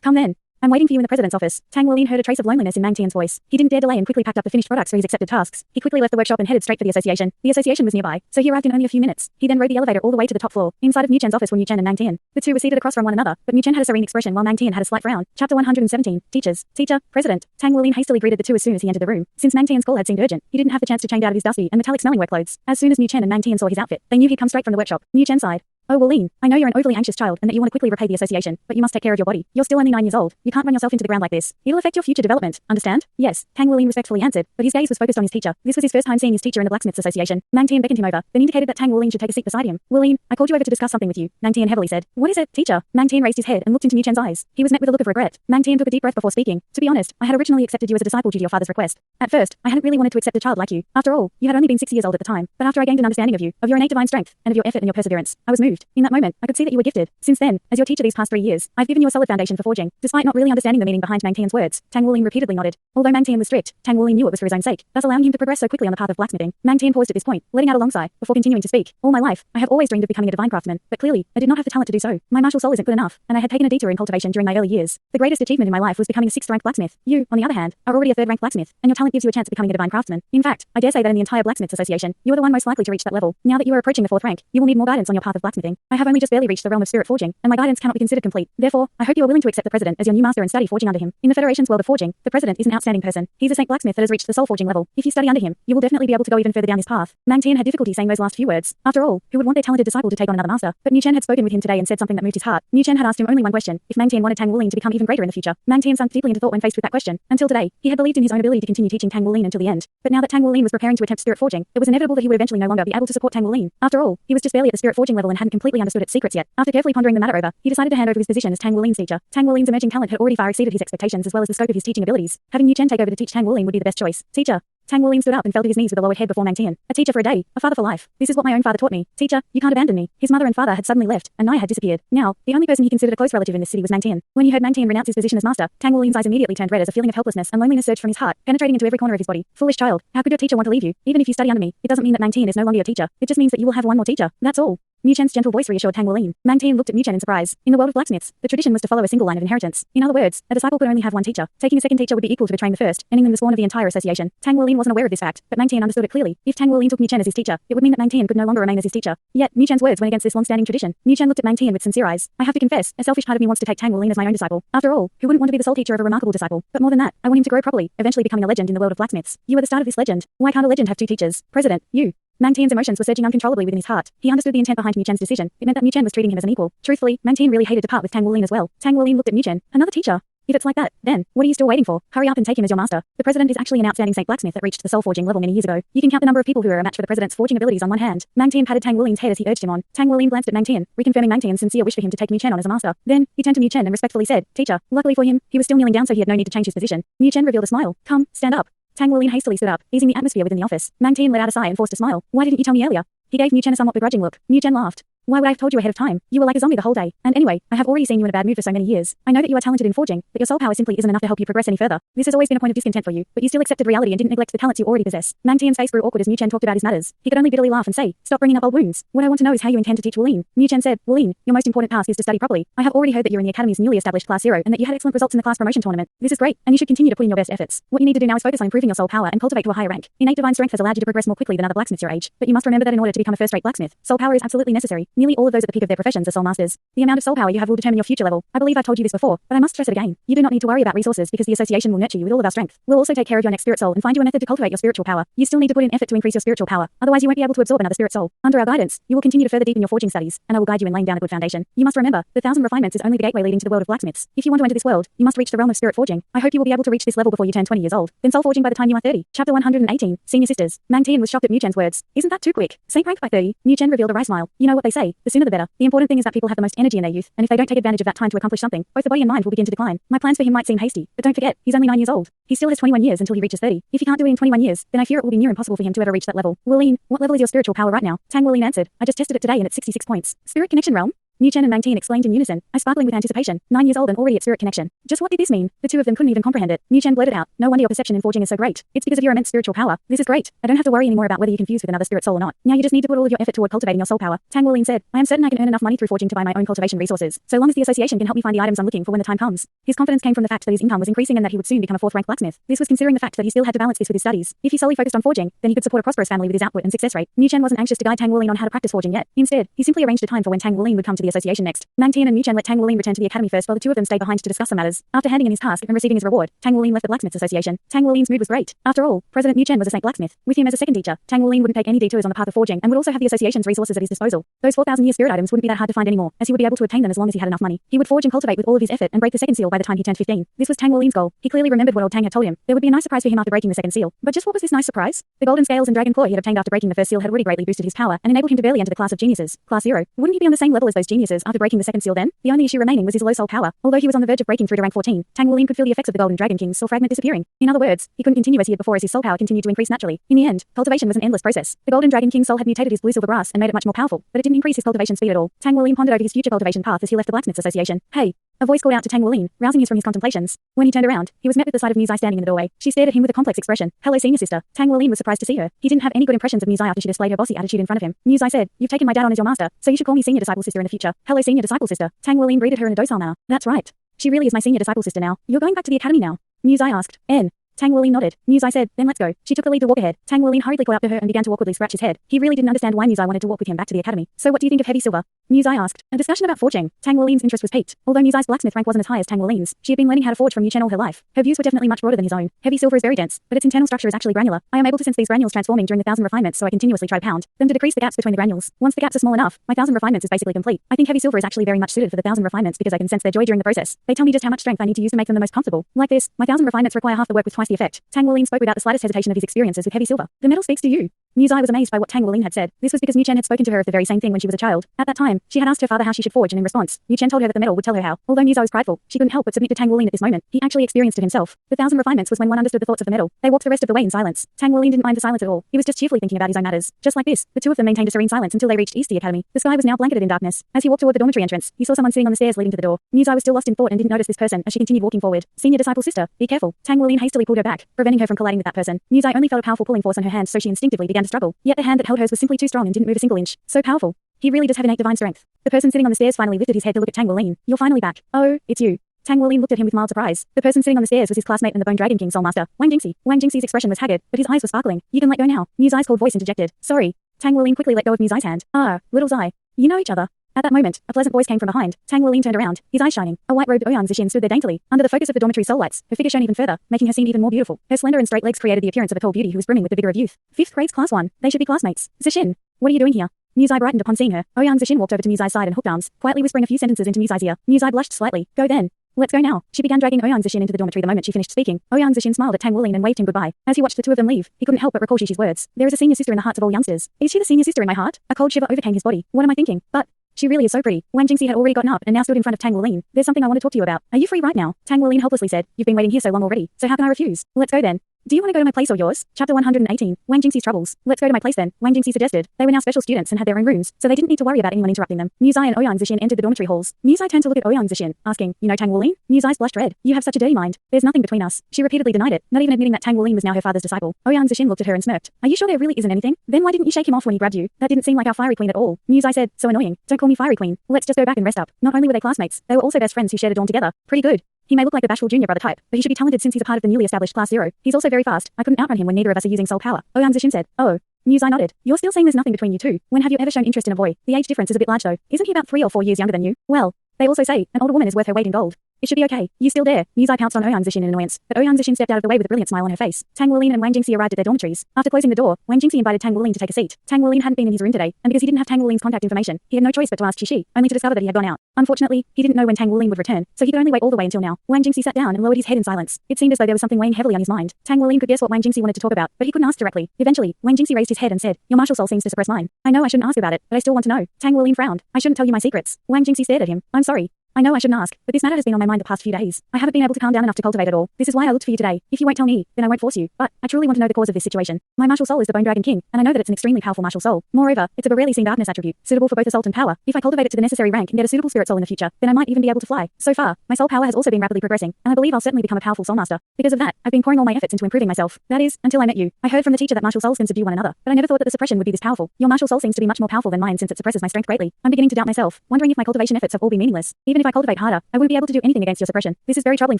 Come then. I'm waiting for you in the president's office. Tang Wuling heard a trace of loneliness in Mang Tian's voice. He didn't dare delay and quickly packed up the finished products for his accepted tasks. He quickly left the workshop and headed straight for the association. The association was nearby, so he arrived in only a few minutes. He then rode the elevator all the way to the top floor. Inside of Mu Chen's office were Mu Chen and Mang Tian. The two were seated across from one another, but Mu Chen had a serene expression while Mang Tian had a slight frown. Chapter 117. Teachers. Teacher. President. Tang Wuling hastily greeted the two as soon as he entered the room. Since Mang Tian's call had seemed urgent, he didn't have the chance to change out of his dusty and metallic-smelling work clothes. As soon as Mu Chen and Mang Tian saw his outfit, they knew he'd come straight from the workshop. Mu Chen sighed. Oh, Wuling, I know you're an overly anxious child and that you want to quickly repay the association, but you must take care of your body. You're still only 9 years old. You can't run yourself into the ground like this. It'll affect your future development. Understand? Yes, Tang Wuling respectfully answered, but his gaze was focused on his teacher. This was his first time seeing his teacher in the Blacksmiths Association. Mang Tian beckoned him over, then indicated that Tang Wuling should take a seat beside him. Wuling, I called you over to discuss something with you, Mang Tian heavily said. What is it, teacher? Mang Tian raised his head and looked into Mu Chen's eyes. He was met with a look of regret. Mang Tian took a deep breath before speaking. To be honest, I had originally accepted you as a disciple due to your father's request. At first, I hadn't really wanted to accept a child like you. After all, you had only been 6 years old at the time, but after I gained an understanding of you, of your innate divine strength, and of your effort and your perseverance, I was moved. In that moment, I could see that you were gifted. Since then, as your teacher these past 3 years, I've given you a solid foundation for forging. Despite not really understanding the meaning behind Mang Tian's words, Tang Wuling repeatedly nodded. Although Mang Tian was strict, Tang Wuling knew it was for his own sake, thus allowing him to progress so quickly on the path of blacksmithing. Mang Tian paused at this point, letting out a long sigh, before continuing to speak. All my life, I have always dreamed of becoming a divine craftsman, but clearly, I did not have the talent to do so. My martial soul isn't good enough, and I had taken a detour in cultivation during my early years. The greatest achievement in my life was becoming a 6th-ranked blacksmith. You, on the other hand, are already a 3rd-ranked blacksmith, and your talent gives you a chance of becoming a divine craftsman. In fact, I dare say that in the entire Blacksmiths Association, you are the one most likely to reach that level. Now that you are approaching the 4th rank, you will need more guidance on your path of blacksmithing. I have only just barely reached the realm of spirit forging, and my guidance cannot be considered complete. Therefore, I hope you are willing to accept the president as your new master and study forging under him. In the Federation's world of forging, the president is an outstanding person. He's a saint blacksmith that has reached the soul forging level. If you study under him, you will definitely be able to go even further down this path. Mang Tian had difficulty saying those last few words. After all, who would want their talented disciple to take on another master? But Mu Chen had spoken with him today and said something that moved his heart. Mu Chen had asked him only one question: if Mang Tian wanted Tang Wuling to become even greater in the future. Mang Tian sunk deeply into thought when faced with that question. Until today, he had believed in his own ability to continue teaching Tang Wuling until the end. But now that Tang Wuling was preparing to attempt spirit forging, it was inevitable that he would eventually no longer be able to support Tang Wuling. After all, he was just barely at the spirit forging level and hadn't completely understood its secrets yet. After carefully pondering the matter over, he decided to hand over his position as Tang Wuling's teacher. Tang Wuling's emerging talent had already far exceeded his expectations as well as the scope of his teaching abilities. Having Mu Chen take over to teach Tang Wuling would be the best choice. Teacher. Tang Wuling stood up and fell to his knees with a lowered head before Mang Tian. A teacher for a day, a father for life. This is what my own father taught me. Teacher, you can't abandon me. His mother and father had suddenly left, and Nai had disappeared. Now, the only person he considered a close relative in this city was Mang Tian. When he heard Mang Tian renounce his position as master, Tang Wuling's eyes immediately turned red as a feeling of helplessness and loneliness surged from his heart, penetrating into every corner of his body. Foolish child, how could your teacher want to leave you? Even if you study under me, it doesn't mean that Mang Tian is no longer your teacher. It just means that you will have one more teacher. That's all. Mu Chen's gentle voice reassured Tang Wuling. Mang Tian looked at Mu Chen in surprise. In the world of blacksmiths, the tradition was to follow a single line of inheritance. In other words, a disciple could only have one teacher. Taking a second teacher would be equal to betraying the first, ending them the spawn of the entire association. Tang Wuling wasn't aware of this fact, but Mang Tian understood it clearly. If Tang Wuling took Mu Chen as his teacher, it would mean that Mang Tian could no longer remain as his teacher. Yet, Mu Chen's words went against this long-standing tradition. Mu Chen looked at Mang Tian with sincere eyes. I have to confess, a selfish part of me wants to take Tang Wuling as my own disciple. After all, who wouldn't want to be the sole teacher of a remarkable disciple? But more than that, I want him to grow properly, eventually becoming a legend in the world of blacksmiths. You are the start of this legend. Why can't a legend have two teachers? President, you. Mang Tian's emotions were surging uncontrollably within his heart. He understood the intent behind Mu Chen's decision. It meant that Mu Chen was treating him as an equal. Truthfully, Mang Tian really hated to part with Tang Wuling as well. Tang Wuling looked at Mu Chen. Another teacher? If it's like that, then, what are you still waiting for? Hurry up and take him as your master. The president is actually an outstanding saint blacksmith that reached the soul forging level many years ago. You can count the number of people who are a match for the president's forging abilities on one hand. Mang Tian patted Tang Wuling's head as he urged him on. Tang Wuling glanced at Mang Tian, reconfirming Mang Tian's sincere wish for him to take Mu Chen on as a master. Then, he turned to Mu Chen and respectfully said, Teacher. Luckily for him, he was still kneeling down so he had no need to change his position. Mu Chen revealed a smile. Come, stand up. Tang Wuling hastily stood up, easing the atmosphere within the office. Mang Tian let out a sigh and forced a smile. Why didn't you tell me earlier? He gave Mu Chen a somewhat begrudging look. Mu Chen laughed. Why would I have told you ahead of time? You were like a zombie the whole day. And anyway, I have already seen you in a bad mood for so many years. I know that you are talented in forging, but your soul power simply isn't enough to help you progress any further. This has always been a point of discontent for you, but you still accepted reality and didn't neglect the talents you already possess. Mang Tian's face grew awkward as Mu Chen talked about his matters. He could only bitterly laugh and say, stop bringing up old wounds. What I want to know is how you intend to teach Wu Lin. Mu Chen said, Wu Lin, your most important task is to study properly. I have already heard that you're in the academy's newly established Class 0 and that you had excellent results in the class promotion tournament. This is great, and you should continue to put in your best efforts. What you need to do now is focus on improving your soul power and cultivate to a higher rank. Innate divine strength has allowed you to progress more quickly than other blacksmiths your age, but you must remember that in order to become a first-rate blacksmith, soul power is absolutely necessary. Nearly all of those at the peak of their professions are soul masters. The amount of soul power you have will determine your future level. I believe I've told you this before, but I must stress it again. You do not need to worry about resources because the association will nurture you with all of our strength. We'll also take care of your next spirit soul and find you a method to cultivate your spiritual power. You still need to put in effort to increase your spiritual power, otherwise you won't be able to absorb another spirit soul. Under our guidance, you will continue to further deepen your forging studies, and I will guide you in laying down a good foundation. You must remember, the 1,000 refinements is only the gateway leading to the world of blacksmiths. If you want to enter this world, you must reach the realm of spirit forging. I hope you will be able to reach this level before you turn 20 years old. Then soul forging by the time you are 30. Chapter 118, Senior Sisters. Mang Tian was shocked at Mu Chen's words. Isn't that too quick? Saint rank by 30. Mu Chen revealed a wry smile. You know what they say, the sooner the better. The important thing is that people have the most energy in their youth, and if they don't take advantage of that time to accomplish something, both the body and mind will begin to decline. My plans for him might seem hasty, but don't forget, he's only 9 years old. He still has 21 years until he reaches 30. If he can't do it in 21 years, then I fear it will be near impossible for him to ever reach that level. Wu Lin, what level is your spiritual power right now? Tang Wu Lin answered. I just tested it today and it's 66 points. Spirit connection realm? Mu Chen and Mang Tian exclaimed in unison, I sparkling with anticipation, 9 years old and already at spirit connection. Just what did this mean? The two of them couldn't even comprehend it. Mu Chen blurted out, no wonder your perception in forging is so great. It's because of your immense spiritual power. This is great. I don't have to worry anymore about whether you confuse with another spirit soul or not. Now you just need to put all of your effort toward cultivating your soul power. Tang Wu Lin said, I am certain I can earn enough money through forging to buy my own cultivation resources, so long as the association can help me find the items I'm looking for when the time comes. His confidence came from the fact that his income was increasing and that he would soon become a fourth-rank blacksmith. This was considering the fact that he still had to balance this with his studies. If he solely focused on forging, then he could support a prosperous family with his output and success rate. Mu Chen wasn't anxious to guide Tang Wu Lin on how to practice forging yet. Instead, he simply arranged a time for when Tang Wu Lin would come to the association next. Mang Tian and Mu Chen let Tang Wu Lin return to the academy first while the two of them stayed behind to discuss some matters. After handing in his task and receiving his reward, Tang Wu Lin left the Blacksmiths Association. Tang Wu Lin's mood was great. After all, President Mu Chen was a saint blacksmith. With him as a second teacher, Tang Wu Lin wouldn't take any detours on the path of forging and would also have the association's resources at his disposal. Those 4,000-year spirit items wouldn't be that hard to find anymore, as he would be able to obtain them as long as he had enough money. He would forge and cultivate with all of his effort and break the second seal by the time he turned 15. This was Tang Wu Lin's goal. He clearly remembered what old Tang had told him. There would be a nice surprise for him after breaking the second seal. But just what was this nice surprise? The golden scales and dragon claw he had obtained after breaking the first seal had already greatly boosted his power and enabled him to barely enter the class of geniuses. Class 0. Wouldn't he be on the same level as those geniuses after breaking the second seal then? The only issue remaining was his low soul power. Although he was on the verge of breaking through to rank 14, Tang Wu Lin could feel the effects of the golden dragon king's soul fragment disappearing. In other words, he couldn't continue as he had before as his soul power continued to increase naturally. In the end, cultivation was an endless process. The golden dragon king's soul had mutated his blue silver brass and made it much more powerful, but it didn't increase his cultivation speed at all. Tang Wu Lin pondered over his future cultivation path as he left the Blacksmiths Association. Hey! A voice called out to Tang Wu Lin, rousing him from his contemplations. When he turned around, he was met with the sight of Mu Zai standing in the doorway. She stared at him with a complex expression. Hello, senior sister. Tang Wu Lin was surprised to see her. He didn't have any good impressions of Mu Zai after she displayed her bossy attitude in front of him. Mu Zai said, You've taken my dad on as your master, so you should call me senior disciple sister in the future. Hello, senior disciple sister. Tang Wu Lin greeted her in a docile manner. That's right. She really is my senior disciple sister now. You're going back to the academy now? Mu Zai asked. Tang Wu Lin nodded. Mu Zai said, then let's go. She took the lead to walk ahead. Tang Wu Lin hurriedly caught up to her and began to awkwardly scratch his head. He really didn't understand why Mu Zai wanted to walk with him back to the academy. So what do you think of heavy silver? Mu Zai asked. A discussion about forging. Tang Wu Lin's interest was piqued. Although Mu Zai's blacksmith rank wasn't as high as Tang Wu Lin's, she had been learning how to forge from Mu Chen all her life. Her views were definitely much broader than his own. Heavy silver is very dense, but its internal structure is actually granular. I am able to sense these granules transforming during the 1,000 refinements, so I continuously try to pound them to decrease the gaps between the granules. Once the gaps are small enough, my 1,000 refinements is basically complete. I think heavy silver is actually very much suited for the 1,000 refinements because I can sense their joy during the process. They tell me just how much strength I need to use to make them the most comfortable. Like this, my 1,000 refinements require half the work with twice the effect. Tang Wu Lin spoke without the slightest hesitation of his experiences with heavy silver. The metal speaks to you. Mu Zai was amazed by what Tang Wu Lin had said. This was because Mu Chen had spoken to her of the very same thing when she was a child. At that time, she had asked her father how she should forge, and in response, Mu Chen told her that the metal would tell her how. Although Mu Zai was prideful, she couldn't help but submit to Tang Wu Lin at this moment. He actually experienced it himself. The 1,000 refinements was when one understood the thoughts of the metal. They walked the rest of the way in silence. Tang Wu Lin didn't mind the silence at all. He was just cheerfully thinking about his own matters. Just like this, the two of them maintained a serene silence until they reached East the Academy. The sky was now blanketed in darkness. As he walked toward the dormitory entrance, he saw someone sitting on the stairs leading to the door. Mu Zai was still lost in thought and didn't notice this person as she continued walking forward. Senior disciple sister, be careful. Tang Wu Lin hastily pulled her back, preventing her from colliding with that person. Mu Zai only felt a powerful pulling force on her hand, so she instinctively began to struggle. Yet the hand that held hers was simply too strong and didn't move a single inch. So powerful. He really does have innate divine strength. The person sitting on the stairs finally lifted his head to look at Tang Wu Lin. You're finally back. Oh, it's you. Tang Wu Lin looked at him with mild surprise. The person sitting on the stairs was his classmate and the Bone Dragon King Soul Master, Wang Jingxi. Wang Jingxi's expression was haggard, but his eyes were sparkling. You can let go now. Mu Zai's cold voice interjected. Sorry. Tang Wu Lin quickly let go of Mu Zai's hand. Ah, little Zai. You know each other. At that moment, a pleasant voice came from behind. Tang Wu Lin turned around, his eyes shining. A white-robed Ouyang Zixin stood there daintily, under the focus of the dormitory soul lights, her figure shone even further, making her seem even more beautiful. Her slender and straight legs created the appearance of a tall beauty who was brimming with the vigor of youth. 5th grade's class 1. They should be classmates. Zixin, what are you doing here? Mu Zai brightened upon seeing her. Ouyang Zixin walked over to Mu Zai's side and hooked arms, quietly whispering a few sentences into Mu Zai's ear. Mu Zai blushed slightly. Go then. Let's go now. She began dragging Ouyang Zixin into the dormitory the moment she finished speaking. Ouyang Zixin smiled at Tang Wu Lin and waved him goodbye. As he watched the two of them leave, he couldn't help but recall Shishi's words. There is a senior sister in the hearts of all youngsters. Is she the senior sister in my heart? A cold shiver overcame his body. What am I thinking? But she really is so pretty. Wang Jingxi had already gotten up and now stood in front of Tang Wu Lin. There's something I want to talk to you about. Are you free right now? Tang Wu Lin helplessly said. You've been waiting here so long already, so how can I refuse? Let's go then. Do you want to go to my place or yours? Chapter 118, Wang Jingxi's troubles. Let's go to my place then, Wang Jingxi suggested. They were now special students and had their own rooms, so they didn't need to worry about anyone interrupting them. Muzai and Ouyang Zixin entered the dormitory halls. Muzai turned to look at Ouyang Zixin, asking, you know Tang Wulin? Muzai's blushed red. You have such a dirty mind. There's nothing between us. She repeatedly denied it, not even admitting that Tang Wulin was now her father's disciple. Ouyang Zixin looked at her and smirked. Are you sure there really isn't anything? Then why didn't you shake him off when he grabbed you? That didn't seem like our fiery queen at all. Muzai said, so annoying. Don't call me fiery queen. Let's just go back and rest up. Not only were they classmates, they were also best friends who shared a dorm together. Pretty good. He may look like the bashful junior brother type, but he should be talented since he's a part of the newly established Class 0. He's also very fast. I couldn't outrun him when neither of us are using soul power. Ouyang Zixin said. Oh. Muzai nodded. You're still saying there's nothing between you two. When have you ever shown interest in a boy? The age difference is a bit large though. Isn't he about 3 or 4 years younger than you? Well, they also say, an older woman is worth her weight in gold. It should be okay. You still dare. Muzai pounced on Ouyang Zixin in annoyance, but Ouyang Zixin stepped out of the way with a brilliant smile on her face. Tang Wulin and Wang Jingxi arrived at their dormitories. After closing the door, Wang Jingxi invited Tang Wulin to take a seat. Tang Wulin hadn't been in his room today, and because he didn't have Tang Wulin's contact information, he had no choice but to ask Qixi, only to discover that he had gone out. Unfortunately, he didn't know when Tang Wulin would return, so he could only wait all the way until now. Wang Jingxi sat down and lowered his head in silence. It seemed as though there was something weighing heavily on his mind. Tang Wulin could guess what Wang Jingxi wanted to talk about, but he couldn't ask directly. Eventually, Wang Jingxi raised his head and said, your martial soul seems to suppress mine. I know I shouldn't ask about it, but I still want to know. Tang Wulin frowned. I shouldn't tell you my secrets. Wang Jingxi stared at him. I'm sorry. I know I shouldn't ask, but this matter has been on my mind the past few days. I haven't been able to calm down enough to cultivate it all. This is why I looked for you today. If you won't tell me, then I won't force you. But I truly want to know the cause of this situation. My martial soul is the Bone Dragon King, and I know that it's an extremely powerful martial soul. Moreover, it's of a rarely seen darkness attribute, suitable for both assault and power. If I cultivate it to the necessary rank and get a suitable spirit soul in the future, then I might even be able to fly. So far, my soul power has also been rapidly progressing, and I believe I'll certainly become a powerful soul master. Because of that, I've been pouring all my efforts into improving myself. That is, until I met you. I heard from the teacher that martial souls can subdue one another, but I never thought that the suppression would be this powerful. Your martial soul seems to be much more powerful than mine since it suppresses my strength greatly. I'm beginning to doubt myself, wondering if my cultivation efforts have all been meaningless. Even if I cultivate harder, I wouldn't be able to do anything against your suppression. This is very troubling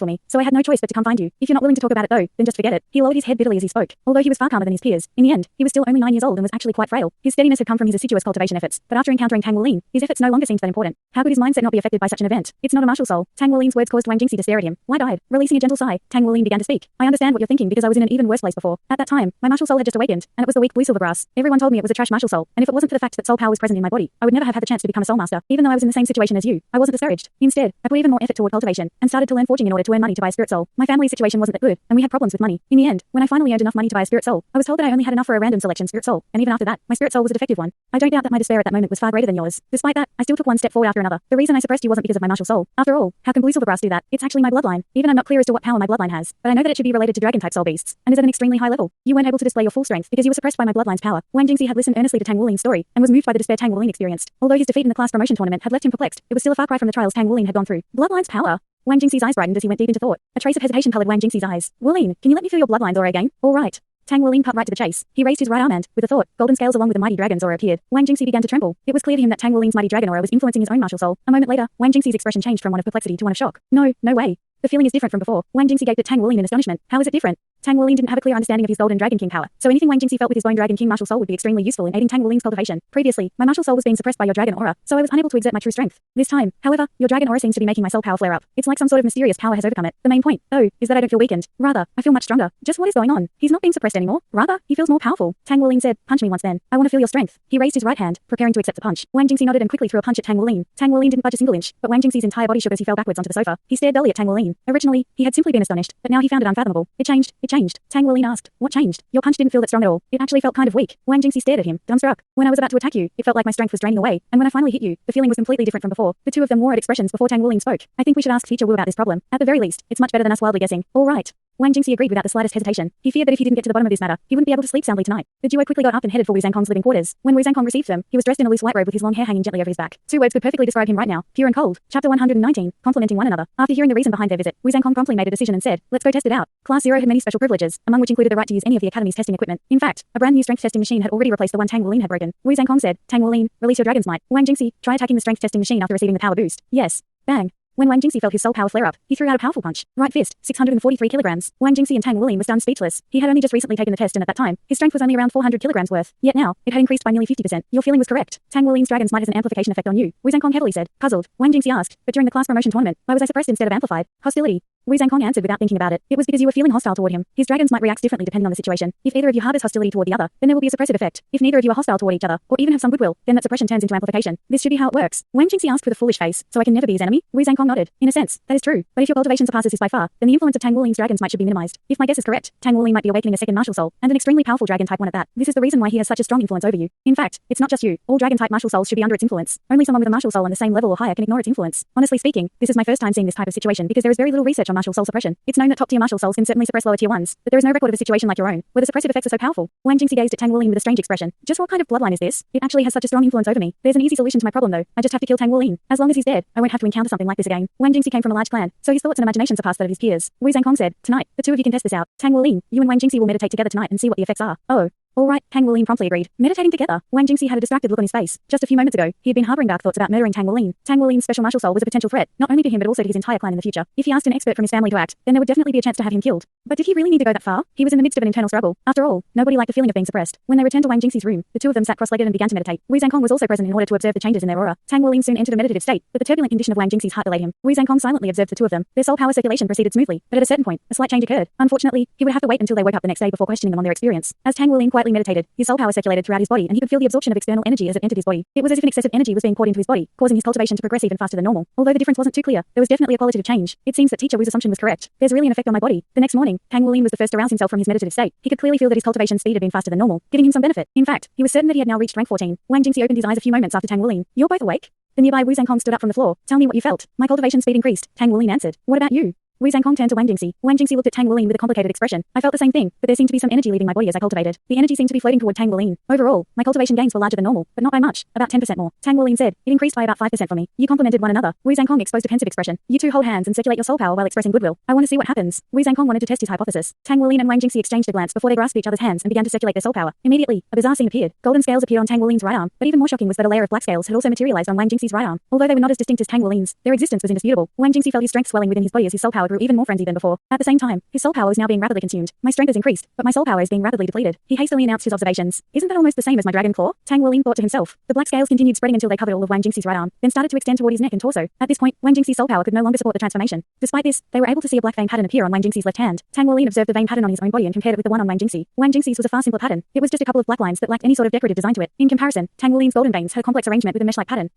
for me, so I had no choice but to come find you. If you're not willing to talk about it though, then just forget it. He lowered his head bitterly as he spoke. Although he was far calmer than his peers, in the end, he was still only 9 years old and was actually quite frail. His steadiness had come from his assiduous cultivation efforts, but after encountering Tang Wulin, his efforts no longer seemed that important. How could his mindset not be affected by such an event? It's not a martial soul. Tang Wulin's words caused Wang Jingxi to stare at him. Wide-eyed, releasing a gentle sigh, Tang Wulin began to speak. I understand what you're thinking because I was in an even worse place before. At that time, my martial soul had just awakened, and it was the weak blue silvergrass. Everyone told me it was a trash martial soul, and if it wasn't for the fact that soul power was present in my body, I would never have had the chance to become a soul master. Even though I was in the same situation as you, I wasn't discouraged. Instead, I put even more effort toward cultivation and started to learn forging in order to earn money to buy a spirit soul. My family's situation wasn't that good, and we had problems with money. In the end, when I finally earned enough money to buy a spirit soul, I was told that I only had enough for a random selection spirit soul, and even after that, my spirit soul was a defective one. I don't doubt that my despair at that moment was far greater than yours. Despite that, I still took one step forward after another. The reason I suppressed you wasn't because of my martial soul. After all, how can blue silvergrass do that? It's actually my bloodline. Even I'm not clear as to what power my bloodline has, but I know that it should be related to dragon-type soul beasts, and is at an extremely high level. You weren't able to display your full strength because you were suppressed by my bloodline's power. Wang Jingxi had listened earnestly to Tang Wulin's story, and was moved by the despair Tang Wulin experienced. Although his defeat in the class promotion tournament had left him perplexed, it was still a far cry from the trials Tang Wulin had gone through. Bloodline's power? Wang Jingxi's eyes brightened as he went deep into thought. A trace of hesitation colored Wang Jingxi's eyes. Wulin, can you let me feel your bloodline's aura again? All right. Tang Wulin cut right to the chase. He raised his right arm and, with a thought, golden scales along with the mighty dragon's aura appeared. Wang Jingxi began to tremble. It was clear to him that Tang Wulin's mighty dragon aura was influencing his own martial soul. A moment later, Wang Jingxi's expression changed from one of perplexity to one of shock. No way. The feeling is different from before. Wang Jingxi gaped at Tang Wulin in astonishment. How is it different? Tang Wulin didn't have a clear understanding of his Golden Dragon King power, so anything Wang Jingxi felt with his Bone Dragon King martial soul would be extremely useful in aiding Tang Wulin's cultivation. Previously, my martial soul was being suppressed by your dragon aura, so I was unable to exert my true strength. This time, however, your dragon aura seems to be making my soul power flare up. It's like some sort of mysterious power has overcome it. The main point, though, is that I don't feel weakened. Rather, I feel much stronger. Just what is going on? He's not being suppressed anymore. Rather, he feels more powerful. Tang Wulin said, punch me once then. I want to feel your strength. He raised his right hand, preparing to accept the punch. Wang Jingxi nodded and quickly threw a punch at Tang Wulin. Tang Wulin didn't budge a single inch, but Wang Jingxi's entire body shook as he fell backwards onto the sofa. He stared dully at Tang Wulin. Originally, he had simply been astonished, but now he found it unfathomable. It changed. Tang Wulin asked, what changed? Your punch didn't feel that strong at all. It actually felt kind of weak. Wang Jingxi stared at him, dumbstruck. When I was about to attack you, it felt like my strength was draining away, and when I finally hit you, the feeling was completely different from before. The two of them wore at expressions before Tang Wulin spoke. I think we should ask Teacher Wu about this problem. At the very least, it's much better than us wildly guessing. All right. Wang Jingxi agreed without the slightest hesitation. He feared that if he didn't get to the bottom of this matter, he wouldn't be able to sleep soundly tonight. The duo quickly got up and headed for Wu Zhangkong's living quarters. When Wu Zhangkong received them, he was dressed in a loose white robe with his long hair hanging gently over his back. 2 words could perfectly describe him right now: pure and cold. Chapter 119, complementing one another. After hearing the reason behind their visit, Wu Zhangkong promptly made a decision and said, let's go test it out. Class 0 had many special privileges, among which included the right to use any of the academy's testing equipment. In fact, a brand new strength testing machine had already replaced the one Tang Wulin had broken. Wu Zhangkong said, Tang Wulin, release your dragon's might. Wang Jingxi, try attacking the strength testing machine after receiving the power boost. Yes. Bang. When Wang Jingxi felt his soul power flare up, he threw out a powerful punch. Right fist, 643 kilograms. Wang Jingxi and Tang Wulin were stunned speechless. He had only just recently taken the test and at that time, his strength was only around 400 kilograms worth. Yet now, it had increased by nearly 50%. Your feeling was correct. Tang Wulin's dragon's might has an amplification effect on you. Wu Zhangkong heavily said. Puzzled, Wang Jingxi asked, but during the class promotion tournament, why was I suppressed instead of amplified? Hostility. Wu Zhangkong answered without thinking about it. It was because you were feeling hostile toward him. His dragons might react differently depending on the situation. If either of you harbors hostility toward the other, then there will be a suppressive effect. If neither of you are hostile toward each other, or even have some goodwill, then that suppression turns into amplification. This should be how it works. Wang Jingxi asked with a foolish face, so I can never be his enemy? Wu Zhangkong nodded. In a sense, that is true. But if your cultivation surpasses his by far, then the influence of Tang Wulin's dragons might should be minimized. If my guess is correct, Tang Wulin might be awakening a second martial soul, and an extremely powerful dragon type one at that. This is the reason why he has such a strong influence over you. In fact, it's not just you. All dragon type martial souls should be under its influence. Only someone with a martial soul on the same level or higher can ignore its influence. Honestly speaking, this is my first time seeing this type of situation because there is very little research on martial soul suppression. It's known that top-tier martial souls can certainly suppress lower-tier ones, but there is no record of a situation like your own, where the suppressive effects are so powerful. Wang Jingxi gazed at Tang Wulin with a strange expression. Just what kind of bloodline is this? It actually has such a strong influence over me. There's an easy solution to my problem though. I just have to kill Tang Wulin. As long as he's dead, I won't have to encounter something like this again. Wang Jingxi came from a large clan, so his thoughts and imagination surpassed that of his peers. Wu Zhangkong said, tonight, the two of you can test this out. Tang Wulin, you and Wang Jingxi will meditate together tonight and see what the effects are. Oh. All right, Tang Wulin promptly agreed. Meditating together. Wang Jingxi had a distracted look on his face. Just a few moments ago, he had been harboring dark thoughts about murdering Tang Wulin. Tang Wulin's special martial soul was a potential threat, not only to him but also to his entire clan in the future. If he asked an expert from his family to act, then there would definitely be a chance to have him killed. But did he really need to go that far? He was in the midst of an internal struggle. After all, nobody liked the feeling of being suppressed. When they returned to Wang Jingxi's room, the two of them sat cross-legged and began to meditate. Wu Zhangkong was also present in order to observe the changes in their aura. Tang Wulin soon entered a meditative state, but the turbulent condition of Wang Jingxi's heart delayed him. Wu Zhangkong silently observed the two of them. Their soul power circulation proceeded smoothly, but at a certain point, a slight change occurred. Unfortunately, he would have to wait until they woke up the next day before questioning them on their experience. As Tang Wulin quietly meditated, his soul power circulated throughout his body, and he could feel the absorption of external energy as it entered his body. It was as if an excessive energy was being poured into his body, causing his cultivation to progress even faster than normal. Although the difference wasn't too clear, there was definitely a qualitative change. It seems that teacher Wu's assumption was correct. There's really an effect on my body. The next morning, Tang Wulin was the first to rouse himself from his meditative state. He could clearly feel that his cultivation speed had been faster than normal, giving him some benefit. In fact, he was certain that he had now reached rank 14. Wang Jingxi opened his eyes a few moments after Tang Wulin. You're both awake? The nearby Wu Zhangkong stood up from the floor. Tell me what you felt. My cultivation speed increased. Tang Wulin answered. What about you? Wu Zhangkong turned to Wang Jingxi. Wang Jingxi looked at Tang Wulin with a complicated expression. I felt the same thing, but there seemed to be some energy leaving my body as I cultivated. The energy seemed to be floating toward Tang Wulin. Overall, my cultivation gains were larger than normal, but not by much, about 10% more. Tang Wulin said, it increased by about 5% for me. You complemented one another. Wu Zhangkong exposed a pensive expression. You two hold hands and circulate your soul power while expressing goodwill. I want to see what happens. Wu Zhangkong wanted to test his hypothesis. Tang Wulin and Wang Jingxi exchanged a glance before they grasped each other's hands and began to circulate their soul power. Immediately, a bizarre scene appeared. Golden scales appeared on Tang Wulin's right arm, but even more shocking was that a layer of black scales had also materialized on Wang Jingxi's right arm. Although they were not as distinct as Tang Wulin's, their existence was indisputable. Wang Jingxi felt his strength swelling within his body as his soul power grew even more frenzied than before. At the same time, his soul power was now being rapidly consumed. My strength has increased, but my soul power is being rapidly depleted. He hastily announced his observations. Isn't that almost the same as my dragon claw? Tang Wulin thought to himself. The black scales continued spreading until they covered all of Wang Jingxi's right arm, then started to extend toward his neck and torso. At this point, Wang Jingxi's soul power could no longer support the transformation. Despite this, they were able to see a black vein pattern appear on Wang Jingxi's left hand. Tang Wulin observed the vein pattern on his own body and compared it with the one on Wang Jingxi. Wang Jingxi's was a far simpler pattern. It was just a couple of black lines that lacked any sort of decorative design to it. In comparison, Tang Wulin's golden veins had a complex arrangement with a mesh-like pattern.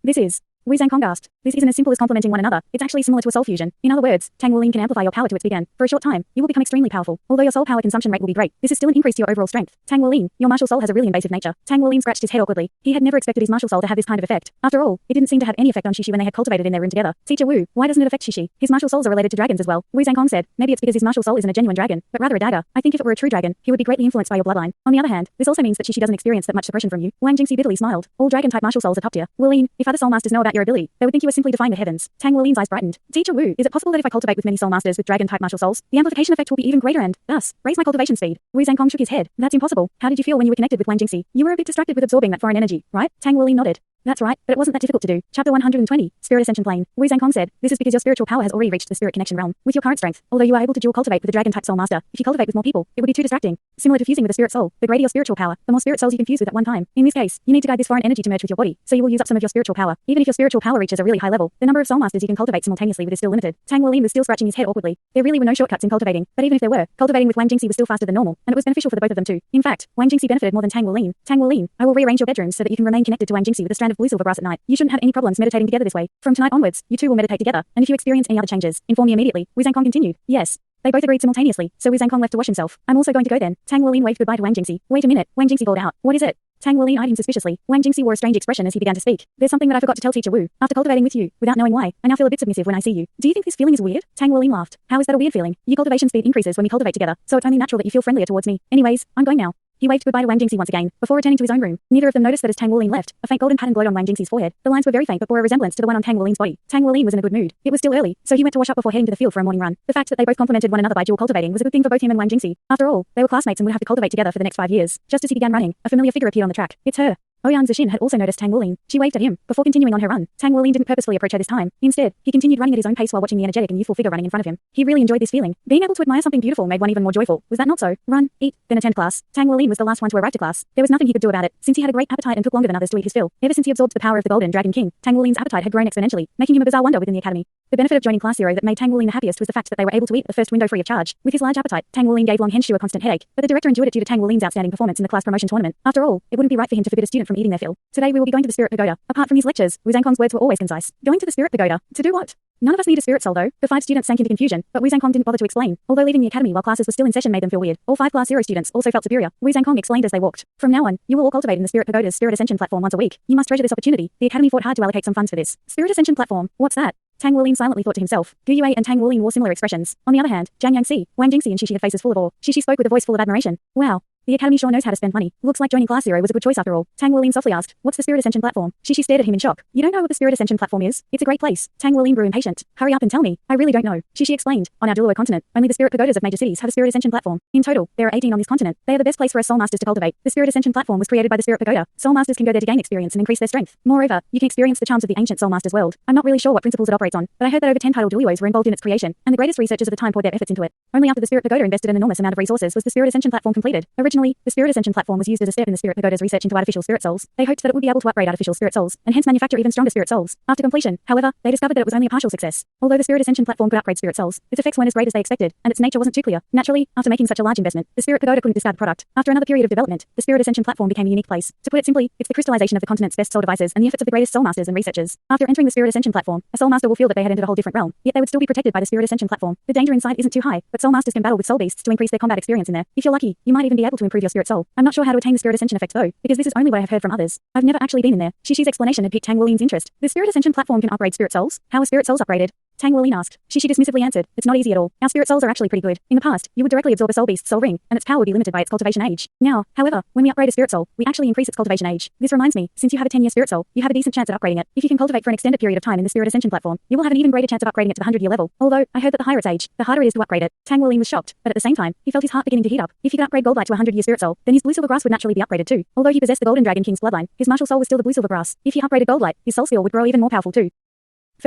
Wu Zhangkong asked. This isn't as simple as complementing one another. It's actually similar to a soul fusion. In other words, Tang Wulin can amplify your power to its big end. For a short time, you will become extremely powerful. Although your soul power consumption rate will be great, this is still an increase to your overall strength. Tang Wulin, your martial soul has a really invasive nature. Tang Wulin scratched his head awkwardly. He had never expected his martial soul to have this kind of effect. After all, it didn't seem to have any effect on Shishi when they had cultivated in their room together. Teacher Wu, why doesn't it affect Shishi? His martial souls are related to dragons as well. Wu Zhangkong said, maybe it's because his martial soul isn't a genuine dragon, but rather a dagger. I think if it were a true dragon, he would be greatly influenced by your bloodline. On the other hand, this also means that Shishi doesn't experience that much suppression from you. Wang Jingxi bitterly smiled. All dragon-type martial souls are top tier. Wulin, if other soul masters know about your ability, they would think you were simply defying the heavens. Tang Wulin's eyes brightened. Teacher Wu, is it possible that if I cultivate with many soul masters with dragon-type martial souls, the amplification effect will be even greater and, thus, raise my cultivation speed? Wu Zhangkong shook his head. That's impossible. How did you feel when you were connected with Wang Jingxi? You were a bit distracted with absorbing that foreign energy, right? Tang Wulin nodded. That's right, but it wasn't that difficult to do. Chapter 120, Spirit Ascension Plane. Wu Zhangkong said, this is because your spiritual power has already reached the spirit connection realm. With your current strength, although you are able to dual cultivate with a dragon-type soul master, if you cultivate with more people, it would be too distracting. Similar to fusing with a spirit soul, the greater your spiritual power, the more spirit souls you can fuse with at one time. In this case, you need to guide this foreign energy to merge with your body, so you will use up some of your spiritual power. Even if your spiritual power reaches a really high level, the number of soul masters you can cultivate simultaneously with is still limited. Tang Wulin was still scratching his head awkwardly. There really were no shortcuts in cultivating, but even if there were, cultivating with Wang Jingxi was still faster than normal, and it was beneficial for the both of them too. In fact, Wang Jingxi benefited more than Tang Wulin. Tang Wulin, I will rearrange your bedrooms so that you can remain connected to Wang Jingxi with a strand of blue silver grass at night. You shouldn't have any problems meditating together this way. From tonight onwards, you two will meditate together, and if you experience any other changes, inform me immediately. Wu Zhangkong continued. Yes. They both agreed simultaneously, so Wu Zhangkong left to wash himself. I'm also going to go then. Tang Wulin waved goodbye to Wang Jingxi. Wait a minute, Wang Jingxi called out. What is it? Tang Wulin eyed him suspiciously. Wang Jingxi wore a strange expression as he began to speak. There's something that I forgot to tell Teacher Wu. After cultivating with you, without knowing why, I now feel a bit submissive when I see you. Do you think this feeling is weird? Tang Wulin laughed. How is that a weird feeling? Your cultivation speed increases when we cultivate together, so it's only natural that you feel friendlier towards me. Anyways, I'm going now. He waved goodbye to Wang Jingxi once again, before returning to his own room. Neither of them noticed that as Tang Wulin left, a faint golden pattern glowed on Wang Jingxi's forehead. The lines were very faint but bore a resemblance to the one on Tang Wulin's body. Tang Wulin was in a good mood. It was still early, so he went to wash up before heading to the field for a morning run. The fact that they both complemented one another by dual cultivating was a good thing for both him and Wang Jingxi. After all, they were classmates and would have to cultivate together for the next 5 years. Just as he began running, a familiar figure appeared on the track. It's her. Ouyang Zixin had also noticed Tang Wulin. She waved at him, before continuing on her run. Tang Wulin didn't purposefully approach her this time. Instead, he continued running at his own pace while watching the energetic and youthful figure running in front of him. He really enjoyed this feeling. Being able to admire something beautiful made one even more joyful. Was that not so? Run, eat, then attend class. Tang Wulin was the last one to arrive to class. There was nothing he could do about it, since he had a great appetite and took longer than others to eat his fill. Ever since he absorbed the power of the Golden Dragon King, Tang Wulin's appetite had grown exponentially, making him a bizarre wonder within the academy. The benefit of joining Class 0 that made Tang Wulin the happiest was the fact that they were able to eat at the first window free of charge. With his large appetite, Tang Wulin gave Long Henshu a constant headache, but the director endured it due to Tang Wulin's outstanding performance in the class promotion tournament. After all, it wouldn't be right for him to forbid a student from eating their fill. Today we will be going to the Spirit Pagoda. Apart from his lectures, Wu Zhangkong's words were always concise. Going to the Spirit Pagoda. To do what? None of us need a spirit soul though. The 5 students sank into confusion, but Wu Zhangkong didn't bother to explain. Although leaving the academy while classes were still in session made them feel weird, all 5 Class 0 students also felt superior. Wu Zhangkong explained as they walked. From now on, you will all cultivate in the Spirit Pagoda's Spirit Ascension platform once a week. You must treasure this opportunity. The academy fought hard to allocate some funds for this. Spirit Ascension platform. What's that? Tang Wuling silently thought to himself. Gu Yue and Tang Wuling wore similar expressions. On the other hand, Jiang Yangxi, Wang Jingxi and Shishi had faces full of awe. Shishi spoke with a voice full of admiration. Wow. The academy sure knows how to spend money. Looks like joining Class Zero was a good choice after all. Tang Wuling softly asked, what's the Spirit Ascension platform? Shishi stared at him in shock. You don't know what the Spirit Ascension platform is? It's a great place. Tang Wuling grew impatient. Hurry up and tell me. I really don't know. Shishi explained. On our Douluo continent, only the Spirit Pagodas of major cities have a Spirit Ascension platform. In total, there are 18 on this continent. They are the best place for us Soul Masters to cultivate. The Spirit Ascension platform was created by the Spirit Pagoda. Soul Masters can go there to gain experience and increase their strength. Moreover, you can experience the charms of the ancient Soul Masters world. I'm not really sure what principles it operates on, but I heard that over 10 title Douluos were involved in its creation, and the greatest researchers of the time poured their efforts into it. Only after the Spirit Pagoda invested an enormous amount of resources was the Spirit Ascension platform completed. Originally, the Spirit Ascension platform was used as a step in the Spirit Pagoda's research into artificial spirit souls. They hoped that it would be able to upgrade artificial spirit souls, and hence manufacture even stronger spirit souls. After completion, however, they discovered that it was only a partial success. Although the Spirit Ascension platform could upgrade spirit souls, its effects weren't as great as they expected, and its nature wasn't too clear. Naturally, after making such a large investment, the Spirit Pagoda couldn't discard the product. After another period of development, the Spirit Ascension platform became a unique place. To put it simply, it's the crystallization of the continent's best soul devices and the efforts of the greatest soul masters and researchers. After entering the Spirit Ascension platform, a soul master will feel that they had entered a whole different realm, yet they would still be protected by the Spirit Ascension platform. The danger inside isn't too high, but soul masters can battle with soul beasts to increase their combat experience in there. If you're lucky, you might even be able to improve your spirit soul. I'm not sure how to attain the Spirit Ascension effect though, because this is only what I have heard from others. I've never actually been in there. Shishi's explanation had piqued Tang Wuling's interest. The Spirit Ascension platform can upgrade spirit souls? How are spirit souls upgraded? Tang Wuling asked. Shishi dismissively answered, it's not easy at all. Our spirit souls are actually pretty good. In the past, you would directly absorb a soul beast's soul ring, and its power would be limited by its cultivation age. Now, however, when we upgrade a spirit soul, we actually increase its cultivation age. This reminds me, since you have a 10-year spirit soul, you have a decent chance at upgrading it. If you can cultivate for an extended period of time in the Spirit Ascension platform, you will have an even greater chance of upgrading it to the 100-year level. Although, I heard that the higher its age, the harder it is to upgrade it. Tang Wuling was shocked, but at the same time, he felt his heart beginning to heat up. If he could upgrade Goldlight to a 100-year spirit soul, then his Blue Silver Grass would naturally be upgraded too. Although he possessed the Golden Dragon King's bloodline, his martial soul was still the Blue Silver Grass. If he upgraded Goldlight, his soul skill would grow even more powerful too.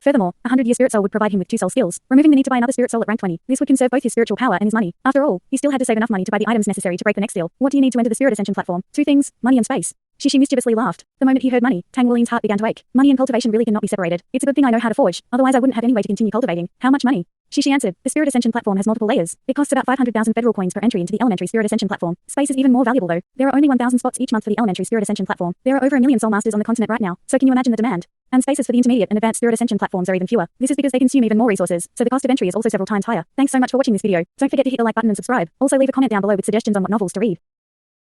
Furthermore, a 100-year spirit soul would provide him with 2 soul skills, removing the need to buy another spirit soul at rank 20. This would conserve both his spiritual power and his money. After all, he still had to save enough money to buy the items necessary to break the next seal. What do you need to enter the Spirit Ascension platform? 2 things, money and space. Shishi mischievously laughed. The moment he heard money, Tang Wuling's heart began to ache. Money and cultivation really cannot be separated. It's a good thing I know how to forge, otherwise I wouldn't have any way to continue cultivating. How much money? Shishi answered, the Spirit Ascension platform has multiple layers. It costs about 500,000 federal coins per entry into the elementary Spirit Ascension platform. Space is even more valuable though. There are only 1,000 spots each month for the elementary Spirit Ascension platform. There are over 1 million soul masters on the continent right now, so can you imagine the demand? And spaces for the intermediate and advanced Spirit Ascension platforms are even fewer. This is because they consume even more resources, so the cost of entry is also several times higher. Thanks so much for watching this video. Don't forget to hit the like button and subscribe. Also leave a comment down below with suggestions on what novels to read.